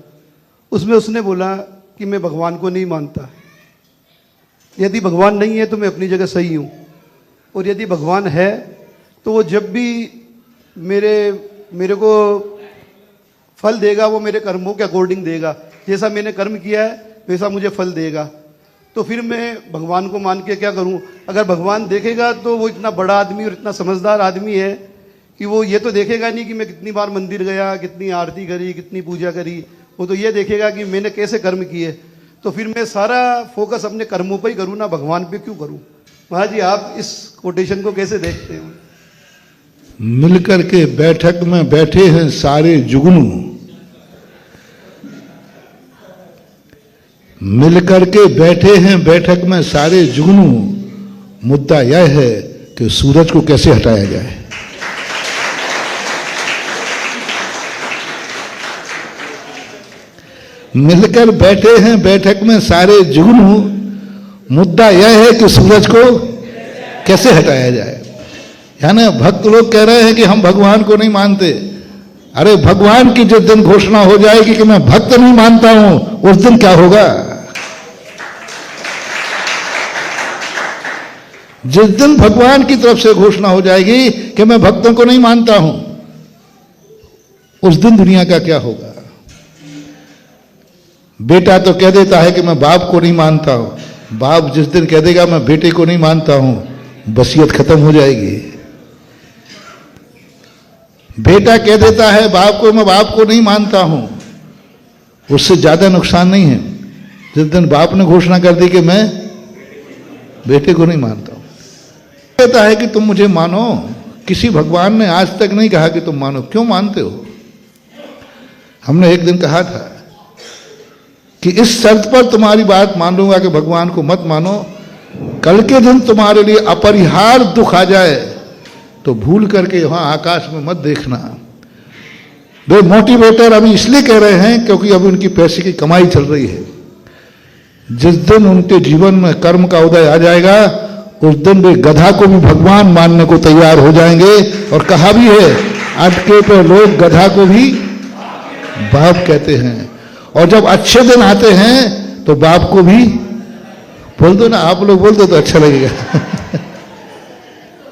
उसमें उसने बोला कि मैं भगवान को नहीं मानता, यदि भगवान नहीं है तो मैं अपनी जगह सही हूँ, और यदि भगवान है तो वो जब भी मेरे को फल देगा वो मेरे कर्मों के अकॉर्डिंग देगा। जैसा मैंने कर्म किया है वैसा मुझे फल देगा। तो फिर मैं भगवान को मान के क्या करूं? अगर भगवान देखेगा तो वो इतना बड़ा आदमी और इतना समझदार आदमी है कि वो ये तो देखेगा नहीं कि मैं कितनी बार मंदिर गया, कितनी आरती करी, कितनी पूजा करी। वो तो ये देखेगा कि मैंने कैसे कर्म किए। तो फिर मैं सारा फोकस अपने कर्मों पर ही करूँ ना, भगवान पे क्यों करूँ? महाराज जी, आप इस कोटेशन को कैसे देखते हैं? मिलकर के बैठक में बैठे हैं सारे जुगनू, मिलकर के बैठे हैं बैठक में सारे जुगनू। मुद्दा यह है कि सूरज को कैसे हटाया जाए। मिलकर बैठे हैं बैठक में सारे जुगनू, मुद्दा यह है कि सूरज को कैसे हटाया जाए। यानी भक्त लोग कह रहे हैं कि हम भगवान को नहीं मानते। अरे भगवान की जिस दिन घोषणा हो जाएगी कि मैं भक्त नहीं मानता हूं, उस दिन क्या होगा? जिस दिन भगवान की तरफ से घोषणा हो जाएगी कि मैं भक्तों को नहीं मानता हूं, उस दिन दुनिया का क्या होगा? बेटा तो कह देता है कि मैं बाप को नहीं मानता हूं। बाप जिस दिन कह देगा मैं बेटे को नहीं मानता हूं, वसीयत खत्म हो जाएगी। बेटा कह देता है बाप को, मैं बाप को नहीं मानता हूं, उससे ज्यादा नुकसान नहीं है जिस दिन बाप ने घोषणा कर दी कि मैं बेटे को नहीं मानता हूं। कहता है कि तुम मुझे मानो। किसी भगवान ने आज तक नहीं कहा कि तुम मानो। क्यों मानते हो? हमने एक दिन कहा था कि इस शर्त पर तुम्हारी बात मान लूंगा कि भगवान को मत मानो, कल के दिन तुम्हारे लिए अपरिहार्य दुख आ जाए तो भूल करके वहां आकाश में मत देखना। वे मोटिवेटर अभी इसलिए कह रहे हैं क्योंकि अभी उनकी पैसे की कमाई चल रही है। जिस दिन उनके जीवन में कर्म का उदय आ जाएगा, उस दिन वे गधा को भी भगवान मानने को तैयार हो जाएंगे। और कहा भी है, अटके पे लोग गधा को भी बाप कहते हैं। और जब अच्छे दिन आते हैं तो बाप को भी बोल दो ना, आप लोग बोल दो तो अच्छा लगेगा।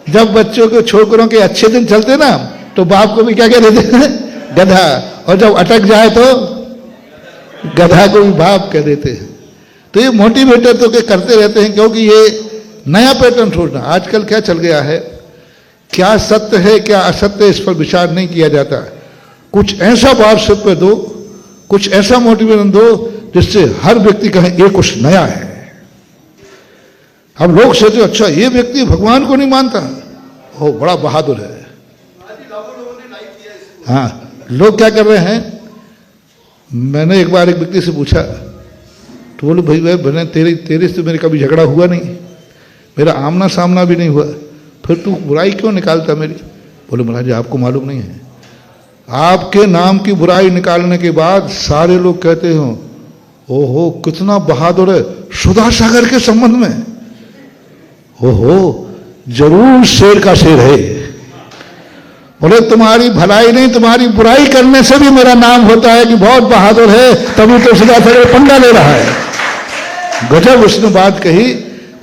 जब बच्चों के छोकरों के अच्छे दिन चलते ना तो बाप को भी क्या कह देते हैं? गधा। और जब अटक जाए तो गधा को भी बाप कह देते हैं। तो ये मोटिवेटर तो करते रहते हैं, क्योंकि ये नया पैटर्न छोड़ना। आजकल क्या चल गया है, क्या सत्य है क्या असत्य, इस पर विचार नहीं किया जाता। कुछ ऐसा वाट्सएप पे दो, कुछ ऐसा मोटिवेशन दो जिससे हर व्यक्ति कहे ये कुछ नया है। अब लोग सोचते अच्छा ये व्यक्ति भगवान को नहीं मानता, वो बड़ा बहादुर है। हाँ, लोग क्या कर रहे हैं, मैंने एक बार एक व्यक्ति से पूछा तो बोले भाई बने तेरे से मेरे कभी झगड़ा हुआ नहीं, मेरा आमना सामना भी नहीं हुआ, फिर तू बुराई क्यों निकालता मेरी? बोले महाराज आपको मालूम नहीं है, आपके नाम की बुराई निकालने के बाद सारे लोग कहते हो ओहो कितना बहादुर है सुधा सागर के संबंध में। ओहो जरूर शेर का शेर है। बोले तुम्हारी भलाई नहीं तुम्हारी बुराई करने से भी मेरा नाम होता है कि बहुत बहादुर है, तभी तो सुधा सागर पंगा ले रहा है। गजब उसने बात कही।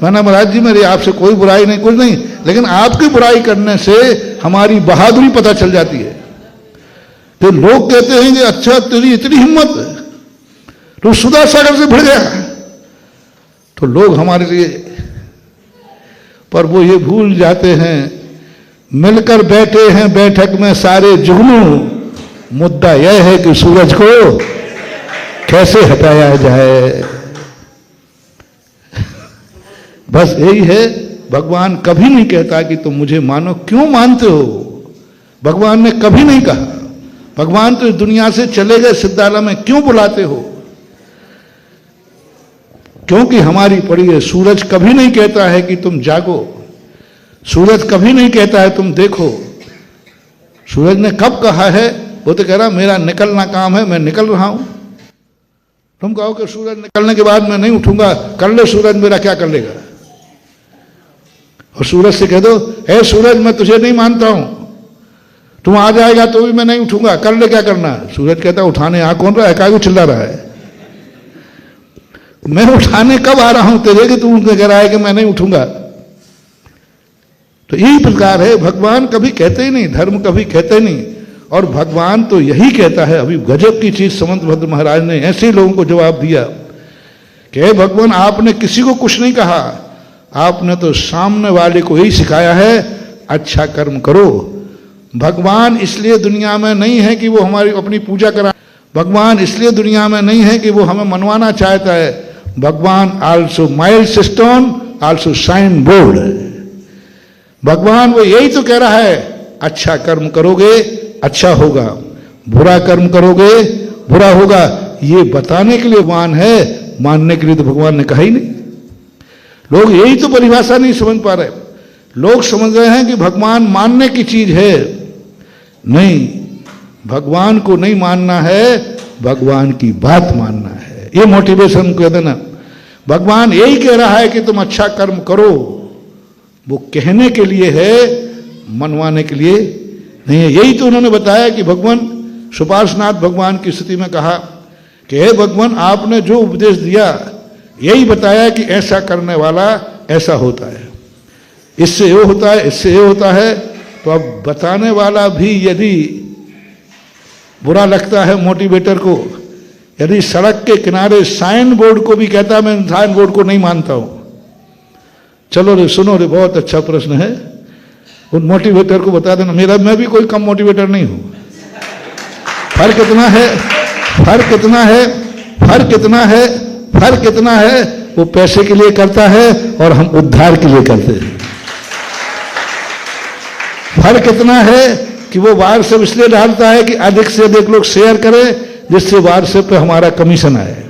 मैंने महाराज जी मेरी आपसे कोई बुराई नहीं, कुछ नहीं, लेकिन आपकी बुराई करने से हमारी बहादुरी पता चल जाती है। तो लोग कहते हैं कि अच्छा तेरी इतनी हिम्मत तो सुधा सागर से भिड़ गया, तो लोग हमारे लिए, पर वो ये भूल जाते हैं मिलकर बैठे हैं बैठक में सारे जुगनू, मुद्दा यह है कि सूरज को कैसे हटाया जाए। बस यही है भगवान कभी नहीं कहता कि तुम मुझे मानो, क्यों मानते हो? भगवान ने कभी नहीं कहा। भगवान तो इस दुनिया से चले गए, सिद्धालय में क्यों बुलाते हो? क्योंकि हमारी पड़ी है। सूरज कभी नहीं कहता है कि तुम जागो, सूरज कभी नहीं कहता है तुम देखो। सूरज ने कब कहा है? वो तो कह रहा मेरा निकलना काम है, मैं निकल रहा हूं। तुम कहो कि सूरज निकलने के बाद मैं नहीं उठूंगा, कर ले सूरज, मेरा क्या कर लेगा? और सूरज से कह दो, हे सूरज मैं तुझे नहीं मानता हूं, तुम आ जाएगा तो भी मैं नहीं उठूंगा, कर ले क्या करना। सूरज कहता उठाने आ कौन रहा है, काहे को चिल्ला रहा है? मैं उठाने कब आ रहा हूं तेरे कि तू कह रहा है कि मैं नहीं उठूंगा। तो यही प्रकार है, भगवान कभी कहते ही नहीं, धर्म कभी कहते ही नहीं। और भगवान तो यही कहता है। अभी गजब की चीज समंत भद्र महाराज ने ऐसे ही लोगों को जवाब दिया कि हे भगवान, आपने किसी को कुछ नहीं कहा, आपने तो सामने वाले को यही सिखाया है अच्छा कर्म करो। भगवान इसलिए दुनिया में नहीं है कि वो हमारी अपनी पूजा करा, भगवान इसलिए दुनिया में नहीं है कि वो हमें मनवाना चाहता है। भगवान also milestone, also sign board है। भगवान वो यही तो कह रहा है, अच्छा कर्म करोगे अच्छा होगा, बुरा कर्म करोगे बुरा होगा। ये बताने के लिए भगवान है, मानने के लिए तो भगवान ने कहा ही नहीं। लोग यही तो परिभाषा नहीं समझ पा रहे। लोग समझ रहे हैं कि भगवान मानने की चीज है। नहीं, भगवान को नहीं मानना है, भगवान की बात मानना है। ये मोटिवेशन कह देना। भगवान यही कह रहा है कि तुम अच्छा कर्म करो, वो कहने के लिए है, मनवाने के लिए नहीं है। यही तो उन्होंने बताया कि भगवान सुपार्श्वनाथ भगवान की स्थिति में कहा कि हे भगवान, आपने जो उपदेश दिया यही बताया कि ऐसा करने वाला ऐसा होता है, इससे ये होता है, इससे ये होता है। तो अब बताने वाला भी यदि बुरा लगता है मोटिवेटर को, यदि सड़क के किनारे साइन बोर्ड को भी कहता है मैं साइन बोर्ड को नहीं मानता हूं, चलो रे सुनो रे, बहुत अच्छा प्रश्न है, उन मोटिवेटर को बता देना मैं भी कोई कम मोटिवेटर नहीं हूं। फर्क इतना है, फर्क इतना है, फर्क इतना है, फर्क इतना है, वो पैसे के लिए करता है और हम उद्धार के लिए करते हैं। फर्क इतना है कि वो व्हाट्सएप इसलिए डालता है कि अधिक से अधिक लोग शेयर करें, जिससे व्हाट्सएप पे हमारा कमीशन आए,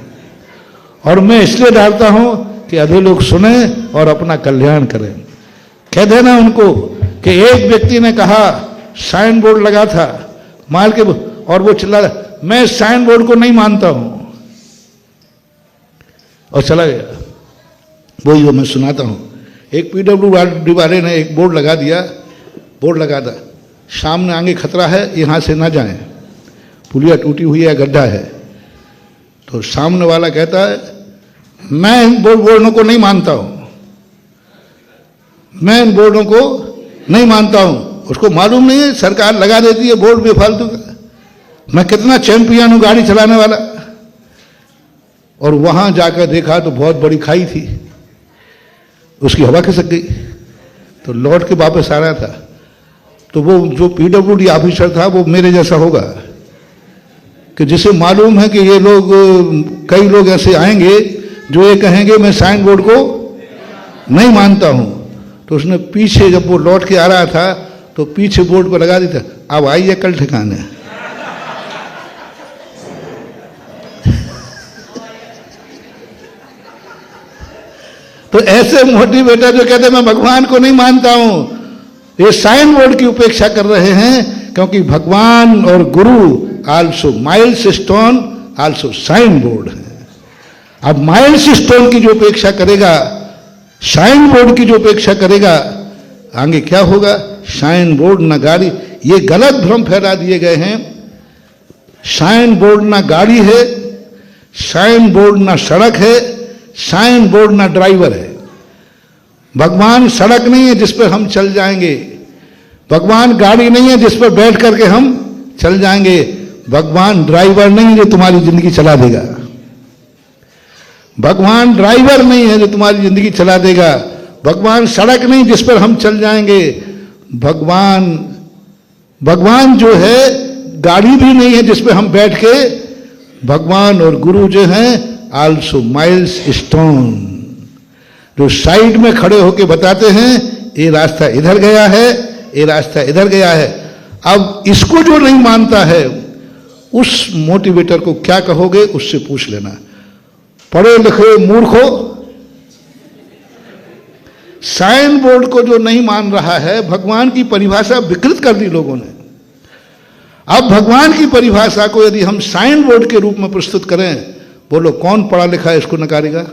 और मैं इसलिए डालता हूं कि अधिक लोग सुने और अपना कल्याण करें। कह देना उनको कि एक व्यक्ति ने कहा साइन बोर्ड लगा था माल के, और वो चिल्ला मैं साइन बोर्ड को नहीं मानता हूं, और चला गया। वही वो मैं सुनाता हूं। एक पीडब्ल्यूडी वाले ने एक बोर्ड लगा दिया, बोर्ड लगा था सामने आगे खतरा है, यहां से ना जाएं, पुलिया टूटी हुई है, गड्ढा है। तो सामने वाला कहता है मैं इन बोर्डों को नहीं मानता हूं, मैं इन बोर्डों को नहीं मानता हूं। उसको मालूम नहीं है सरकार लगा देती है बोर्ड बेफालतू का, मैं कितना चैंपियन हूं गाड़ी चलाने वाला। और वहां जाकर देखा तो बहुत बड़ी खाई थी, उसकी हवा खिसक गई। तो लौट के वापस आ रहा था, तो वो जो पीडब्ल्यूडी ऑफिसर था वो मेरे जैसा होगा कि जिसे मालूम है कि ये लोग, कई लोग ऐसे आएंगे जो ये कहेंगे मैं साइन बोर्ड को नहीं मानता हूं। तो उसने पीछे जब वो लौट के आ रहा था तो पीछे बोर्ड पर लगा दी था अब आइए कल ठिकाने। तो ऐसे मोटिवेटर जो कहते मैं भगवान को नहीं मानता हूं, ये साइन बोर्ड की उपेक्षा कर रहे हैं, क्योंकि भगवान और गुरु also milestone, also sign board है। अब माइलस्टोन की जो उपेक्षा करेगा, साइन बोर्ड की जो उपेक्षा करेगा, आगे क्या होगा? साइन बोर्ड ना गाड़ी। ये गलत भ्रम फैला दिए गए हैं। साइन बोर्ड ना गाड़ी है, साइन बोर्ड ना सड़क है, साइन बोर्ड ना ड्राइवर है। भगवान सड़क नहीं है जिस पर हम चल जाएंगे, भगवान गाड़ी नहीं है जिस पर बैठ करके हम चल जाएंगे, भगवान ड्राइवर नहीं है जो तुम्हारी जिंदगी चला देगा, भगवान ड्राइवर नहीं है जो तुम्हारी जिंदगी चला देगा, भगवान सड़क नहीं जिस पर हम चल जाएंगे, भगवान जो है गाड़ी भी नहीं है जिस पर हम बैठ के, भगवान और गुरु जो हैं आल्सो माइल्स स्टोन। जो साइड में खड़े होकर बताते हैं ये रास्ता इधर गया है, ये रास्ता इधर गया है। अब इसको जो नहीं मानता है उस मोटिवेटर को क्या कहोगे, उससे पूछ लेना। पढ़े लिखे मूर्खों, साइन बोर्ड को जो नहीं मान रहा है, भगवान की परिभाषा विकृत कर दी लोगों ने। अब भगवान की परिभाषा को यदि हम साइन बोर्ड के रूप में प्रस्तुत करें, बोलो कौन पढ़ा लिखा इसको नकारेगा?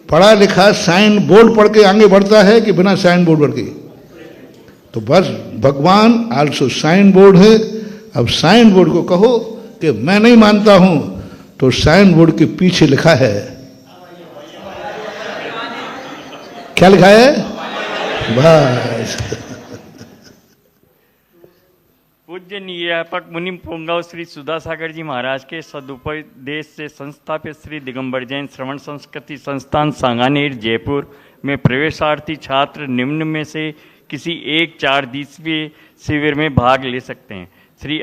पढ़ा लिखा साइन बोर्ड पढ़ के आगे बढ़ता है कि बिना साइन बोर्ड पढ़ के? तो बस भगवान आल्सो साइन बोर्ड है। अब साइन बोर्ड को कहो कि मैं नहीं मानता हूं, तो साइन बोर्ड के पीछे लिखा है, क्या लिखा है? बस। पूज्य नियापक मुनि पुंगव श्री सुधासागर जी महाराज के सदुपदेश से संस्थापित श्री दिगंबर जैन श्रवण संस्कृति संस्थान सांगानेर जयपुर में प्रवेशार्थी छात्र निम्न में से किसी एक 4 दिवसीय शिविर में भाग ले सकते हैं। श्री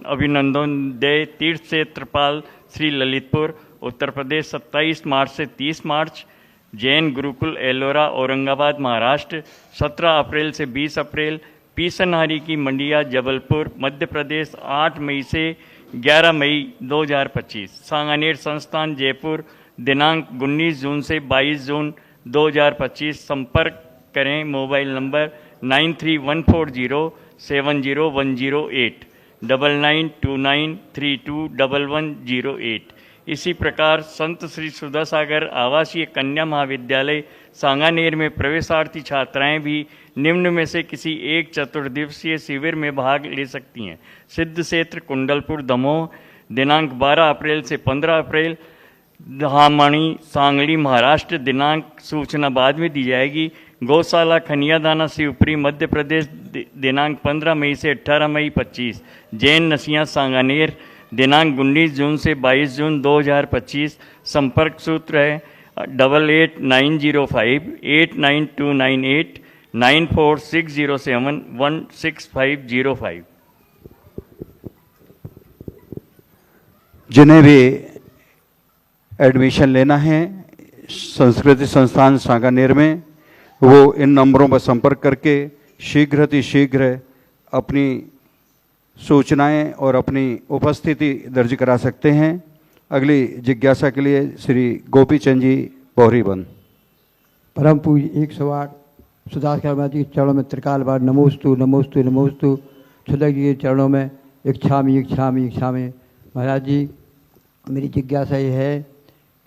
अभिनंदनोदय तीर्थ क्षेत्रपाल श्री ललितपुर उत्तर प्रदेश 27 मार्च से 30 मार्च, जैन गुरुकुल एलोरा औरंगाबाद महाराष्ट्र 17 अप्रैल से 20 अप्रैल, पीसनहारी की मंडिया जबलपुर मध्य प्रदेश 8 मई से 11 मई 2025, सांगानेर संस्थान जयपुर दिनांक 19 जून से 22 जून 2025। संपर्क करें मोबाइल नंबर 9314070108 9929321108। इसी प्रकार संत श्री सुधासागर आवासीय कन्या महाविद्यालय सांगानेर में प्रवेशार्थी छात्राएं भी निम्न में से किसी एक 4 दिवसीय शिविर में भाग ले सकती हैं। सिद्ध क्षेत्र कुंडलपुर दमोह दिनांक 12 अप्रैल से 15 अप्रैल, धामणी सांगली महाराष्ट्र दिनांक सूचना बाद में दी जाएगी। गौशाला खनियादाना शिवपुरी मध्य प्रदेश दिनांक 15 मई से 18 मई 25, जैन नसिया सांगानेर दिनांक 19 जून से 22 जून 2025। संपर्क सूत्र है 8890589298 9460716505। जिन्हें भी एडमिशन लेना है संस्कृति संस्थान सांगानेर में, वो इन नंबरों पर संपर्क करके शीघ्र अपनी सूचनाएं और अपनी उपस्थिति दर्ज करा सकते हैं। अगली जिज्ञासा के लिए श्री गोपीचंद जी बौरीबंद। परम पूज्य 108 सुधासागर जी के चरणों में त्रिकाल बार नमोस्तु नमोस्तु नमोस्तु। सुधा जी के चरणों में इच्छामि इच्छामि इच्छामि। महाराज जी, मेरी जिज्ञासा ये है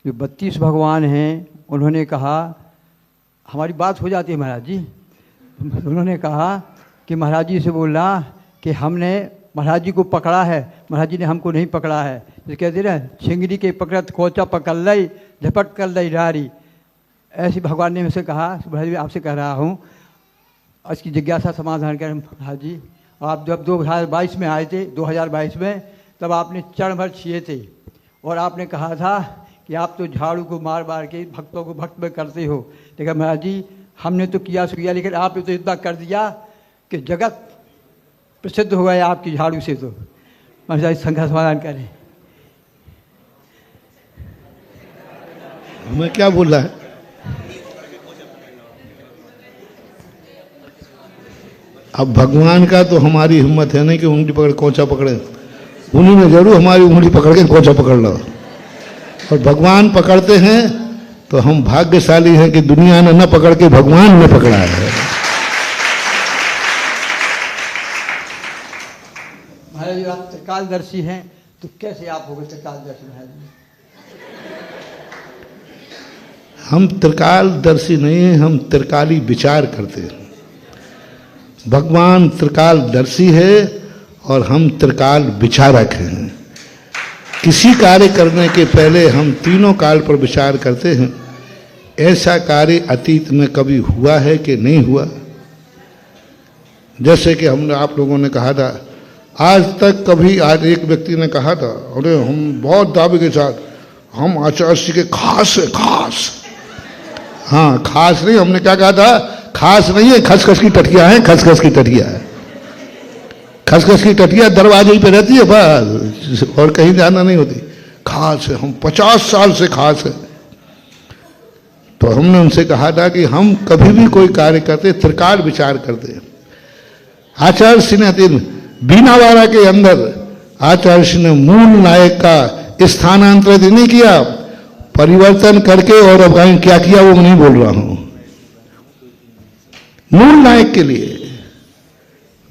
कि 32 भगवान हैं, उन्होंने कहा, हमारी बात हो जाती है महाराज जी, उन्होंने कहा कि महाराज जी से बोला कि हमने महाराज जी को पकड़ा है, महाराज जी ने हमको नहीं पकड़ा है। जो कहते ना, छिंगरी के पकड़त खोचा पकड़ लई झपट कर लई रारी, ऐसी भगवान ने मुझसे कहा। महाराज जी आपसे कह रहा हूँ, इसकी जिज्ञासा समाधान करें। महाराज जी, आप जब 2022 में आए थे, 2022 में, तब आपने चरण भर छिए थे और आपने कहा था कि आप तो झाड़ू को मार मार के भक्तों को भक्त में करते हो। लेकिन महाराज जी, हमने तो किया सो किया, लेकिन आपने तो इतना कर दिया कि जगत प्रसिद्ध हो गया आपकी झाड़ू से। तो महाराज जी संघर्ष समाधान करें। मैं क्या बोल रहा है? अब भगवान का तो हमारी हिम्मत है नहीं कि उंगली पकड़ कोचा पकड़े, उन्हीं ने जरूर हमारी उंगली पकड़ के कोचा पकड़ लो। और भगवान पकड़ते हैं तो हम भाग्यशाली हैं कि दुनिया ने न पकड़ के भगवान ने पकड़ा है। महाराज जी, आप त्रिकालदर्शी हैं, तो कैसे आप हो गए त्रिकालदर्शी? महाराज जी, हम त्रिकालदर्शी नहीं हैं, हम त्रिकाली विचार करते हैं। भगवान त्रिकालदर्शी है और हम त्रिकाल विचारक हैं। किसी कार्य करने के पहले हम तीनों काल पर विचार करते हैं। ऐसा कार्य अतीत में कभी हुआ है कि नहीं हुआ? जैसे कि हमने आप लोगों ने कहा था, आज तक कभी, आज एक व्यक्ति ने कहा था, अरे हम बहुत दावे के साथ, हम आचार्य जी के खास है, खास। हाँ, खास नहीं, हमने क्या कहा था? खास नहीं है, खसखस की टटिया है, खसखस की टटिया है। खसखस की टटिया दरवाजे ही पे रहती है बस, और कहीं जाना नहीं होती। खास है, हम 50 साल से खास है। तो हमने उनसे कहा था कि हम कभी भी कोई कार्य करते त्रिकाल विचार करते हैं। आचार्य श्री ने बीनावाड़ा के अंदर आचार्य श्री ने मूल नायक का स्थानांतरित नहीं किया, परिवर्तन करके, और अब क्या किया वो नहीं बोल रहा हूं। मूल नायक के लिए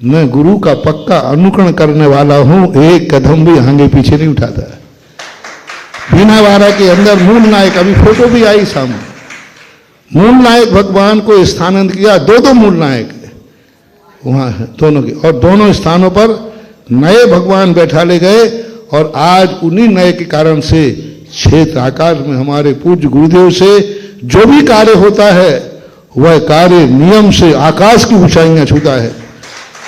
मैं गुरु का पक्का अनुकरण करने वाला हूं, एक कदम भी आगे पीछे नहीं उठाता। बीनावाड़ा के अंदर मूल नायक, अभी फोटो भी आई सामने, मूल नायक भगवान को स्थानांतरित किया। दो मूल नायक वहां है दोनों के, और दोनों स्थानों पर नए भगवान बैठा ले गए। और आज उन्हीं नए के कारण से क्षेत्र आकाश में हमारे पूज्य गुरुदेव से जो भी कार्य होता है वह कार्य नियम से आकाश की ऊंचाइयां छूता है।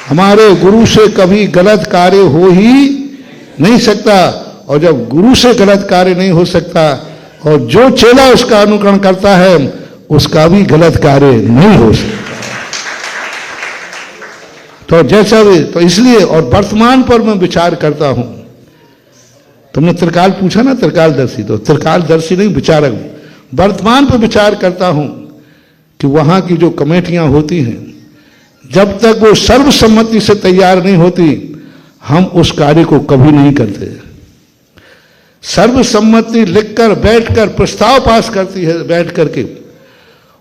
हमारे गुरु से कभी गलत कार्य हो ही नहीं सकता, और जब गुरु से गलत कार्य नहीं हो सकता और जो चेला उसका अनुकरण करता है उसका भी गलत कार्य नहीं हो सकता। तो जैसा भी, तो इसलिए, और वर्तमान पर मैं विचार करता हूं। तुमने त्रिकाल पूछा ना, त्रिकालदर्शी, तो त्रिकालदर्शी नहीं, विचारक। वर्तमान पर विचार करता हूं कि वहां की जो कमेटियां होती हैं, जब तक वो सर्वसम्मति से तैयार नहीं होती, हम उस कार्य को कभी नहीं करते। सर्वसम्मति लिखकर बैठकर प्रस्ताव पास करती है बैठ करके,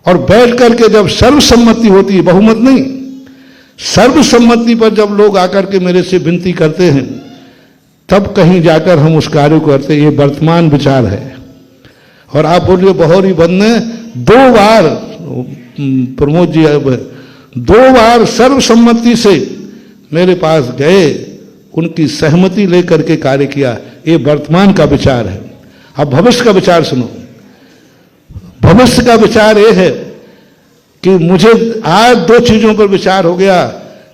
और बैठ करके जब सर्वसम्मति होती है, बहुमत नहीं, सर्वसम्मति पर जब लोग आकर के मेरे से विनती करते हैं, तब कहीं जाकर हम उस कार्य को करते। ये वर्तमान विचार है। और आप बोलिए बहोरी बंद ने 2 बार, प्रमोद जी 2 बार सर्वसम्मति से मेरे पास गए, उनकी सहमति लेकर के कार्य किया। ये वर्तमान का विचार है। अब भविष्य का विचार सुनो। भविष्य का विचार ये है कि मुझे आज 2 चीजों पर विचार हो गया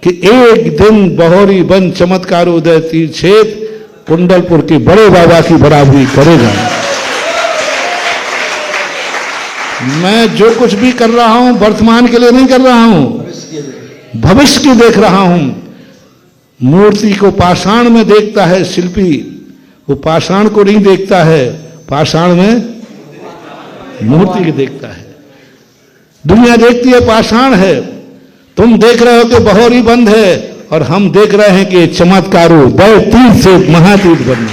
कि एक दिन बहोरी बन चमत्कारोदय तीर्थ क्षेत्र कुंडलपुर के बड़े बाबा की बराबरी करेगा। मैं जो कुछ भी कर रहा हूं वर्तमान के लिए नहीं कर रहा हूं, भविष्य की देख रहा हूं। मूर्ति को पाषाण में देखता है शिल्पी, वो पाषाण को नहीं देखता है, पाषाण में मूर्ति को देखता है। दुनिया देखती है पाषाण है, तुम देख रहे हो कि बहोरी बंद है, और हम देख रहे हैं कि चमत्कारों दय तीर्थ से महातीर्थ बनना।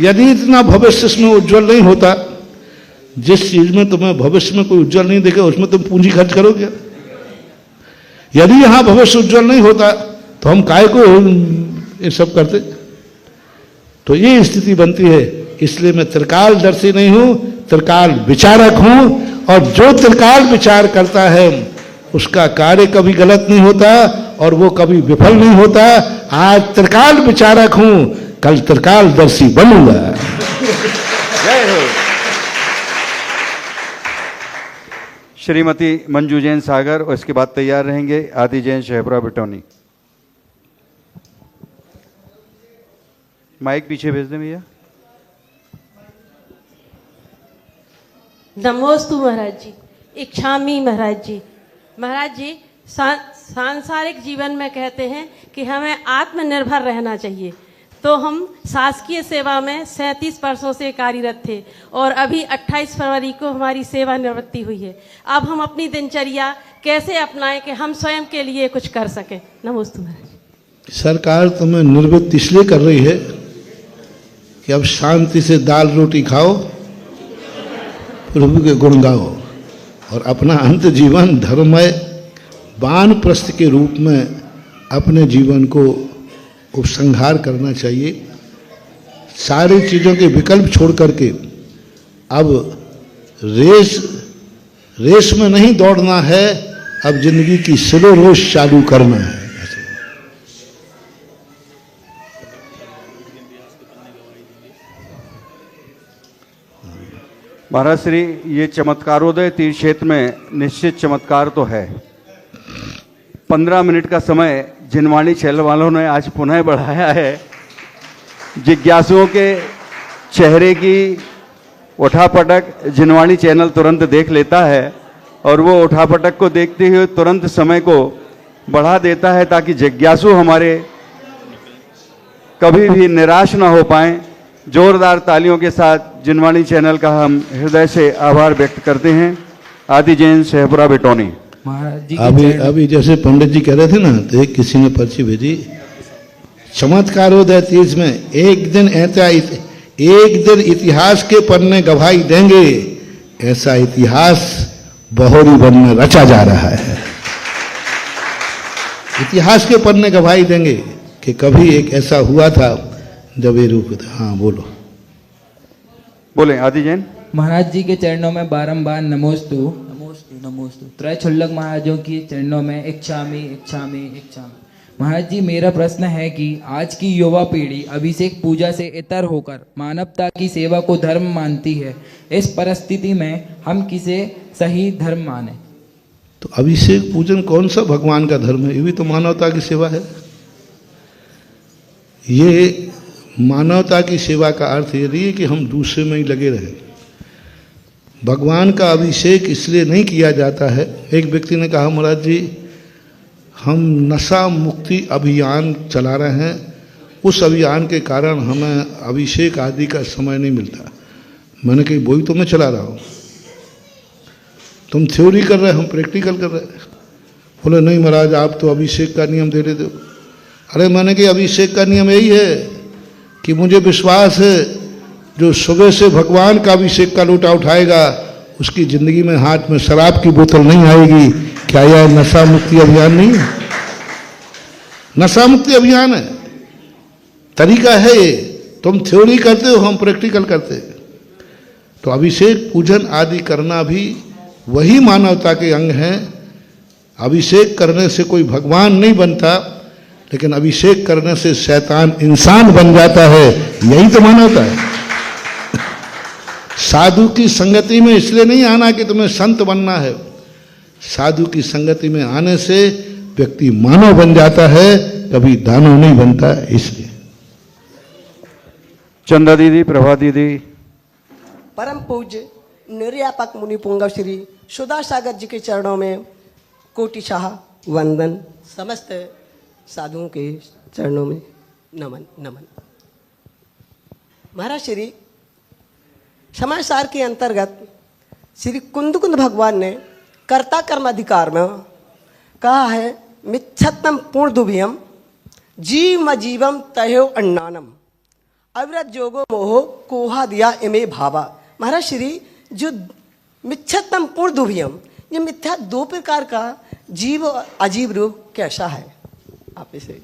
यदि इतना भविष्य इसमें उज्जवल नहीं होता, जिस चीज में तुम्हें भविष्य में कोई उज्जवल नहीं दिखे उसमें तुम पूंजी खर्च करोगे। यदि यहां भविष्य उज्जवल नहीं होता तो हम काय को ये सब करते। तो ये स्थिति बनती है। इसलिए मैं त्रिकालदर्शी नहीं हूं, त्रिकाल विचारक हूं, और जो त्रिकाल विचार करता है उसका कार्य कभी गलत नहीं होता और वो कभी विफल नहीं होता। आज त्रिकाल विचारक हूं, कल त्रिकालदर्शी बनूंगा। जय हो। श्रीमती मंजू जैन सागर, और इसके बाद तैयार रहेंगे आदि जैन शहपुरा बिटौनी। माइक पीछे भेज दें भैया। नमोस्तु महाराज जी, इच्छामी महाराज जी। महाराज जी, सांसारिक जीवन में कहते हैं कि हमें आत्मनिर्भर रहना चाहिए। तो हम शासकीय सेवा में 37 वर्षों से कार्यरत थे, और अभी 28 फरवरी को हमारी सेवानिवृत्ति हुई है। अब हम अपनी दिनचर्या कैसे अपनाएं कि हम स्वयं के लिए कुछ कर सकें। नमोस्तु महाराज। सरकार तुम्हें निवृत्त इसलिए कर रही है कि अब शांति से दाल रोटी खाओ, प्रभु के गुण गाओ, और अपना अंत जीवन धर्ममय वानप्रस्थ के रूप में अपने जीवन को उपसंहार करना चाहिए। सारी चीज़ों के विकल्प छोड़ करके अब रेस में नहीं दौड़ना है, अब जिंदगी की स्लो रेस चालू करना है। महाराज श्री, ये चमत्कारोदय तीर्थ क्षेत्र में निश्चित चमत्कार तो है। 15 मिनट का समय जिनवाणी चैनल वालों ने आज पुनः बढ़ाया है। जिज्ञासुओं के चेहरे की उठापटक जिनवाणी चैनल तुरंत देख लेता है, और वो उठापटक को देखते हुए तुरंत समय को बढ़ा देता है, ताकि जिज्ञासु हमारे कभी भी निराश ना हो पाएं। जोरदार तालियों के साथ जिनवाणी चैनल का हम हृदय से आभार व्यक्त करते हैं। आदि जैन सहपुरा बेटौनी। महाराज जी अभी जैसे पंडित जी कह रहे थे ना, तो एक किसी ने पर्ची भेजी, चमत्कारोदय तीर्थ में एक दिन इतिहास के पन्ने गवाही देंगे, ऐसा इतिहास बहोरी वन में रचा जा रहा है। इतिहास के पन्ने गवाही देंगे कि कभी एक ऐसा हुआ था जब ये रूप था। हाँ बोलो, बोले आदि जैन। महाराज जी के चरणों में बारंबार नमोस्तु नमोस्तु नमोस्तु। त्रैछुल्लक महाराजों के चरणों में इच्छामि इच्छामि इच्छामि। महाराज जी, मेरा प्रश्न है कि आज की युवा पीढ़ी अभिषेक पूजा से इतर होकर मानवता की सेवा को धर्म मानती है। इस परिस्थिति में हम किसे सही धर्म माने? तो अभिषेक पूजन कौन सा भगवान का धर्म है? ये भी तो मानवता की सेवा है। ये मानवता की सेवा का अर्थ ये नहीं है कि हम दूसरे में ही लगे रहें। भगवान का अभिषेक इसलिए नहीं किया जाता है। एक व्यक्ति ने कहा, महाराज जी हम नशा मुक्ति अभियान चला रहे हैं, उस अभियान के कारण हमें अभिषेक आदि का समय नहीं मिलता। मैंने कही वही तो मैं चला रहा हूँ, तुम थ्योरी कर रहे, हम प्रैक्टिकल कर रहे। बोले नहीं महाराज, आप तो अभिषेक का नियम दे देते हो। अरे मैंने कहा अभिषेक का नियम यही है कि मुझे विश्वास है जो सुबह से भगवान का अभिषेक का लोटा उठाएगा उसकी जिंदगी में हाथ में शराब की बोतल नहीं आएगी। क्या यह नशा मुक्ति अभियान नहीं है? नशा मुक्ति अभियान है, तरीका है ये। तुम थ्योरी करते हो, हम प्रैक्टिकल करते हैं। तो अभिषेक पूजन आदि करना भी वही मानवता के अंग हैं। अभिषेक करने से कोई भगवान नहीं बनता, लेकिन अभिषेक करने से शैतान इंसान बन जाता है। यही तो मानवता है। साधु की संगति में इसलिए नहीं आना कि तुम्हें संत बनना है। साधु की संगति में आने से व्यक्ति मानव बन जाता है, कभी दानव नहीं बनता। इसलिए चंदा दीदी, प्रभा दीदी। परम पूज्य निर्यापक मुनि पुंगव श्री सुधा सागर जी के चरणों में कोटिशाह वंदन। समस्त साधुओं के चरणों में नमन नमन। महाराज श्री समाचार के अंतर्गत श्री कुंद भगवान ने कर्ता कर्म अधिकार में कहा है, मिच्छत्तम पूर्णदुभियम जीव जीवम तयो अन्नानम अविरत जोगो मोहो कोहा दिया इमे भावा। महाराज श्री जो मिच्छत्तम पूर्णदुभियम, ये मिथ्या दो प्रकार का जीव और अजीव रूप कैसा है? आप इसे।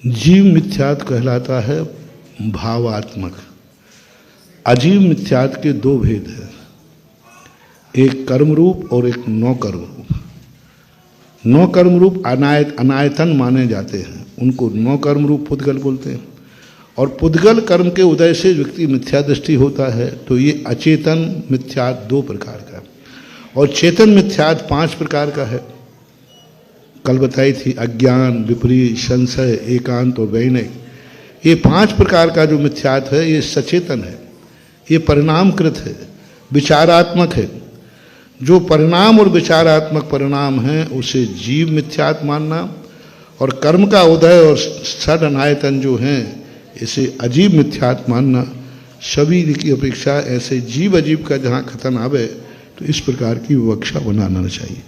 जीव मिथ्यात्व कहलाता है भावात्मक। अजीव मिथ्यात्व के दो भेद हैं, एक कर्म रूप और एक नौ कर्म रूप। नौ कर्म रूप अनायतन माने जाते हैं, उनको नौ कर्म रूप पुद्गल बोलते हैं। और पुद्गल कर्म के उदय से व्यक्ति मिथ्या दृष्टि होता है। तो ये अचेतन मिथ्यात्व दो प्रकार का, और चेतन मिथ्यात्व 5 प्रकार का है। कल बताई थी, अज्ञान, विपरीत, संशय, एकांत और वैनिक। ये 5 प्रकार का जो मिथ्यात्व है ये सचेतन है, ये परिणामकृत है, विचारात्मक है। जो परिणाम और विचारात्मक परिणाम है उसे जीव मिथ्यात्व मानना, और कर्म का उदय और षड अनायतन जो हैं इसे अजीव मिथ्यात्व मानना। सभी की अपेक्षा ऐसे जीव अजीव का जहाँ कथन आवे तो इस प्रकार की विवक्षा बनाना चाहिए।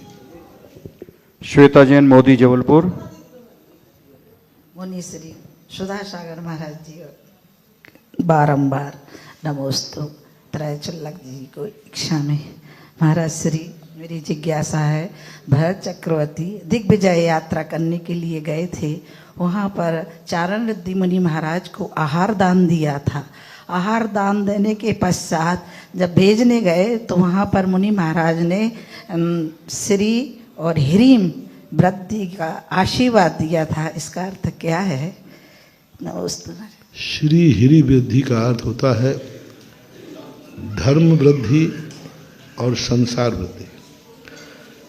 श्वेता जैन, मोदी, जबलपुर। मुनि श्री सुधा सागर महाराज जी बारंबार नमोस्तु। त्रैचुल्लक जी को इच्छा में महाराज श्री, मेरी जिज्ञासा है, भरत चक्रवर्ती दिग्विजय यात्रा करने के लिए गए थे, वहाँ पर चारण रिद्धि मुनि महाराज को आहार दान दिया था। आहार दान देने के पश्चात जब भेजने गए तो वहाँ पर मुनि महाराज ने श्री और ह्रीम वृद्धि का आशीर्वाद दिया था। इसका अर्थ क्या है? नमस्ते। श्री ह्री वृद्धि का अर्थ होता है धर्म वृद्धि और संसार वृद्धि।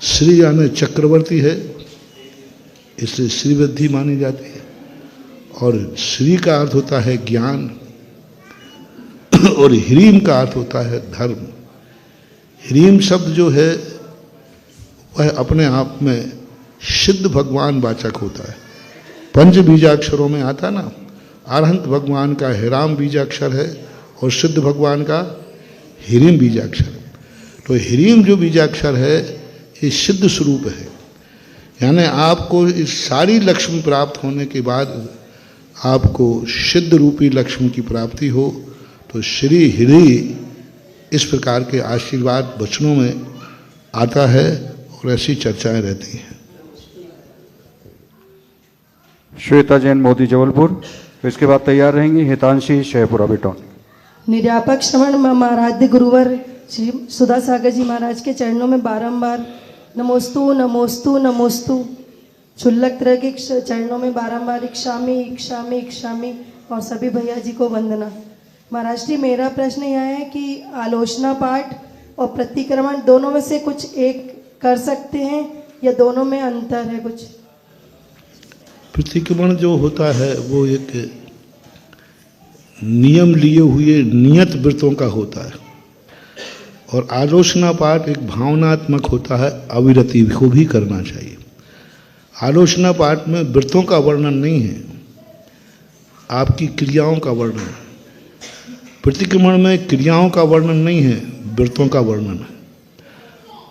श्री यानी चक्रवर्ती है, इसलिए श्री वृद्धि मानी जाती है। और श्री का अर्थ होता है ज्ञान, और ह्रीम का अर्थ होता है धर्म। ह्रीम शब्द जो है वह अपने आप में सिद्ध भगवान वाचक होता है। पंच बीजाक्षरों में आता ना, अरहंत भगवान का हिराम बीजाक्षर है और सिद्ध भगवान का हिरीम बीजाक्षर है। तो हिरीम जो बीजाक्षर है ये सिद्ध स्वरूप है, यानी आपको इस सारी लक्ष्मी प्राप्त होने के बाद आपको सिद्ध रूपी लक्ष्मी की प्राप्ति हो। तो श्री हिरी इस प्रकार के आशीर्वाद वचनों में आता है और ऐसी चर्चाएं रहती हैं। श्वेता जैन मोदी जबलपुर, इसके बाद तैयार रहेंगी हितांशी शेहपुरा बिटौन। निर्यापक श्रवण महाराध्य गुरुवर श्री सुधा सागर जी महाराज के चरणों में बारंबार नमोस्तु नमोस्तु नमोस्तु। क्षुल्लक तरह के चरणों में बारंबार इक्षामी इक्षामी इक्षामी और सभी भैया जी को वंदना। महाराज जी, मेरा प्रश्न यह है कि आलोचना पाठ और प्रतिक्रमण दोनों में से कुछ एक कर सकते हैं या दोनों में अंतर है कुछ? प्रतिक्रमण जो होता है वो एक नियम लिए हुए नियत व्रतों का होता है और आलोचना पाठ एक भावनात्मक होता है, अविरति को भी करना चाहिए। आलोचना पाठ में व्रतों का वर्णन नहीं है, आपकी क्रियाओं का वर्णन है। प्रतिक्रमण में क्रियाओं का वर्णन नहीं है, व्रतों का वर्णन है।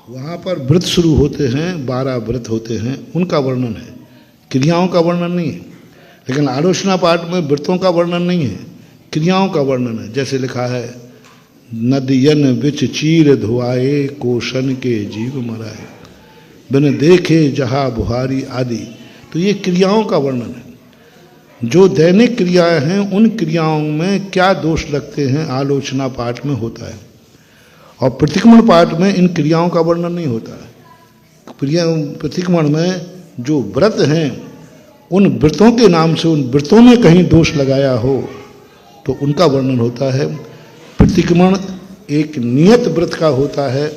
वहाँ पर व्रत शुरू होते हैं, 12 व्रत होते हैं, उनका वर्णन है, क्रियाओं का वर्णन नहीं है। लेकिन आलोचना पाठ में व्रतों का वर्णन नहीं है, क्रियाओं का वर्णन है। जैसे लिखा है, नदियन बिच चीर धुआए कोशन के जीव मराए, बिन देखे जहा बुहारी आदि। तो ये क्रियाओं का वर्णन है। जो दैनिक क्रियाएं हैं उन क्रियाओं में क्या दोष लगते हैं आलोचना पाठ में होता है, और प्रतिक्रमण पाठ में इन क्रियाओं का वर्णन नहीं होता है। प्रतिक्रमण में जो व्रत हैं उन व्रतों के नाम से उन व्रतों में कहीं दोष लगाया हो तो उनका वर्णन होता है। प्रतिक्रमण एक नियत व्रत का होता है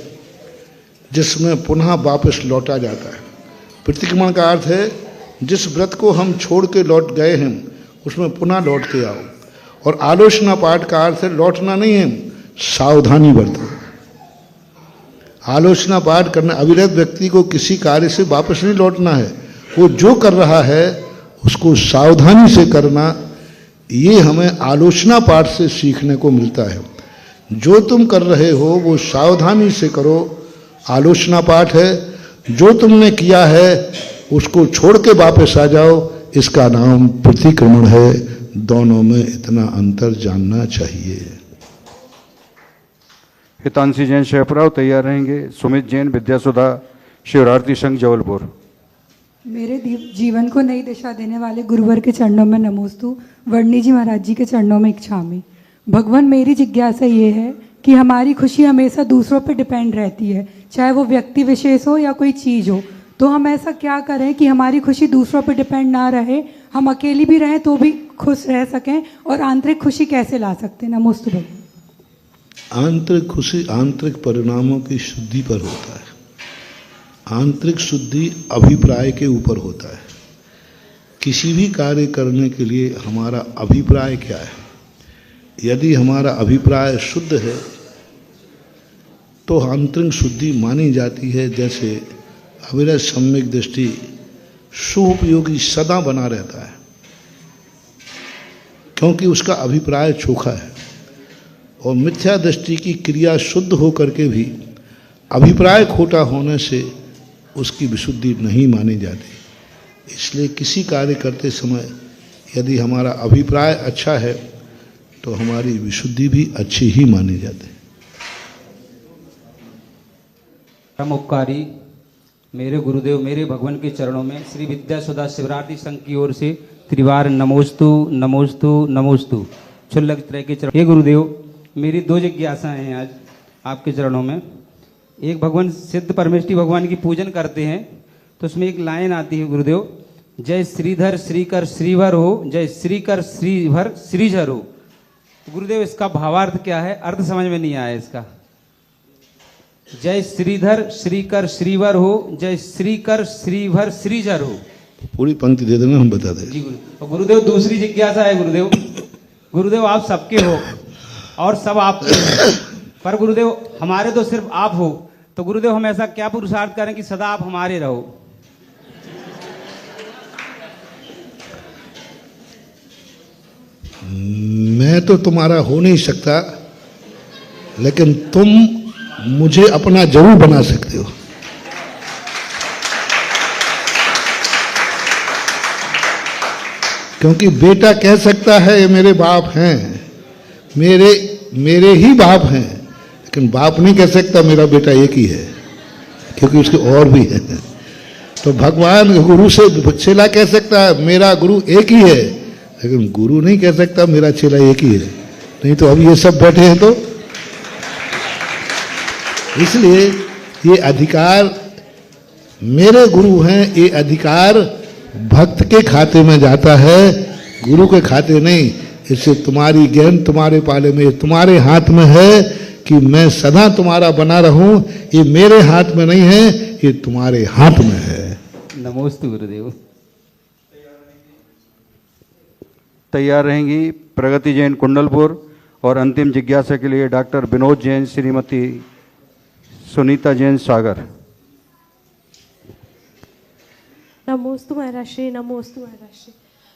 जिसमें पुनः वापस लौटा जाता है। प्रतिक्रमण का अर्थ है जिस व्रत को हम छोड़ के लौट गए हैं उसमें पुनः लौट के आओ, और आलोचना पाठ का अर्थ है लौटना नहीं है, सावधानी बरतो। आलोचना पाठ करना अविरत व्यक्ति को किसी कार्य से वापस नहीं लौटना है, वो जो कर रहा है उसको सावधानी से करना, ये हमें आलोचना पाठ से सीखने को मिलता है। जो तुम कर रहे हो वो सावधानी से करो, आलोचना पाठ है। जो तुमने किया है उसको छोड़ के वापस आ जाओ, इसका नाम प्रतिक्रमण है। दोनों में इतना अंतर जानना चाहिए। हितांशी जैन शेहपुरा, तैयार रहेंगे सुमित जैन विद्यासुधा शिवरार्थी संघ जबलपुर। मेरे जीवन को नई दिशा देने वाले गुरुवर के चरणों में नमोस्तु। वर्णी जी महाराज जी के चरणों में इच्छामी। भगवान, मेरी जिज्ञासा ये है कि हमारी खुशी हमेशा दूसरों पर डिपेंड रहती है, चाहे वो व्यक्ति विशेष हो या कोई चीज़ हो। तो हम ऐसा क्या करें कि हमारी खुशी दूसरों पर डिपेंड ना रहे, हम अकेली भी रहें तो भी खुश रह सकें, और आंतरिक खुशी कैसे ला सकते हैं? नमोस्तु भगवान। आंतरिक खुशी आंतरिक परिणामों की शुद्धि पर होता है। आंतरिक शुद्धि अभिप्राय के ऊपर होता है। किसी भी कार्य करने के लिए हमारा अभिप्राय क्या है? यदि हमारा अभिप्राय शुद्ध है तो आंतरिक शुद्धि मानी जाती है। जैसे अविरत सम्यक दृष्टि सुपयोगी सदा बना रहता है, क्योंकि उसका अभिप्राय चोखा है। और मिथ्या दृष्टि की क्रिया शुद्ध होकर के भी अभिप्राय खोटा होने से उसकी विशुद्धि नहीं मानी जाती। इसलिए किसी कार्य करते समय यदि हमारा अभिप्राय अच्छा है तो हमारी विशुद्धि भी अच्छी ही मानी जाती है। परम उपकारी मेरे गुरुदेव मेरे भगवान के चरणों में श्री विद्यासुधा शिवरार्थी संघ की ओर से त्रिवार नमोस्तु नमोस्तु नमोस्तु। क्षुल्लक तरह के चरण। हे गुरुदेव, मेरी 2 जिज्ञासाएं हैं आज आपके चरणों में। एक, भगवान सिद्ध परमेष्टि भगवान की पूजन करते हैं तो उसमें एक लाइन आती है गुरुदेव, जय श्रीधर श्रीकर श्रीवर हो, जय श्रीकर श्रीभर श्रीधर हो। गुरुदेव, इसका भावार्थ क्या है? अर्थ समझ में नहीं आया इसका। जय श्रीधर श्रीकर श्रीवर हो, जय श्रीकर श्रीभर श्रीधर हो। पूरी पंक्ति दे देना, हम बता दें। जी गुरुदेव। गुरुदेव, दूसरी जिज्ञासा है गुरुदेव। गुरुदेव, आप सबके हो और सब आपके हो, पर गुरुदेव हमारे तो सिर्फ आप हो। तो गुरुदेव, हम ऐसा क्या पुरुषार्थ करें कि सदा आप हमारे रहो? मैं तो तुम्हारा हो नहीं सकता, लेकिन तुम मुझे अपना जरूर बना सकते हो। क्योंकि बेटा कह सकता है ये मेरे बाप हैं, मेरे ही बाप हैं, लेकिन बाप नहीं कह सकता मेरा बेटा एक ही है, क्योंकि उसके और भी हैं। तो भगवान गुरु से चेला कह सकता है मेरा गुरु एक ही है, लेकिन गुरु नहीं कह सकता मेरा चेला एक ही है। नहीं तो अब ये सब बैठे हैं तो इसलिए ये अधिकार मेरे गुरु हैं, ये अधिकार भक्त के खाते में जाता है, गुरु के खाते नहीं। इससे तुम्हारी ज्ञान तुम्हारे पाले में, तुम्हारे हाथ में है कि मैं सदा तुम्हारा बना रहूं। ये मेरे हाथ में नहीं है, ये तुम्हारे हाथ में है। नमोस्तु गुरुदेव। तैयार रहेंगी प्रगति जैन कुंडलपुर और अंतिम जिज्ञासा के लिए डॉक्टर विनोद जैन, श्रीमती सुनीता जैन सागर। नमोस्तु महाराज श्री, नमोस्तु महाराज श्री।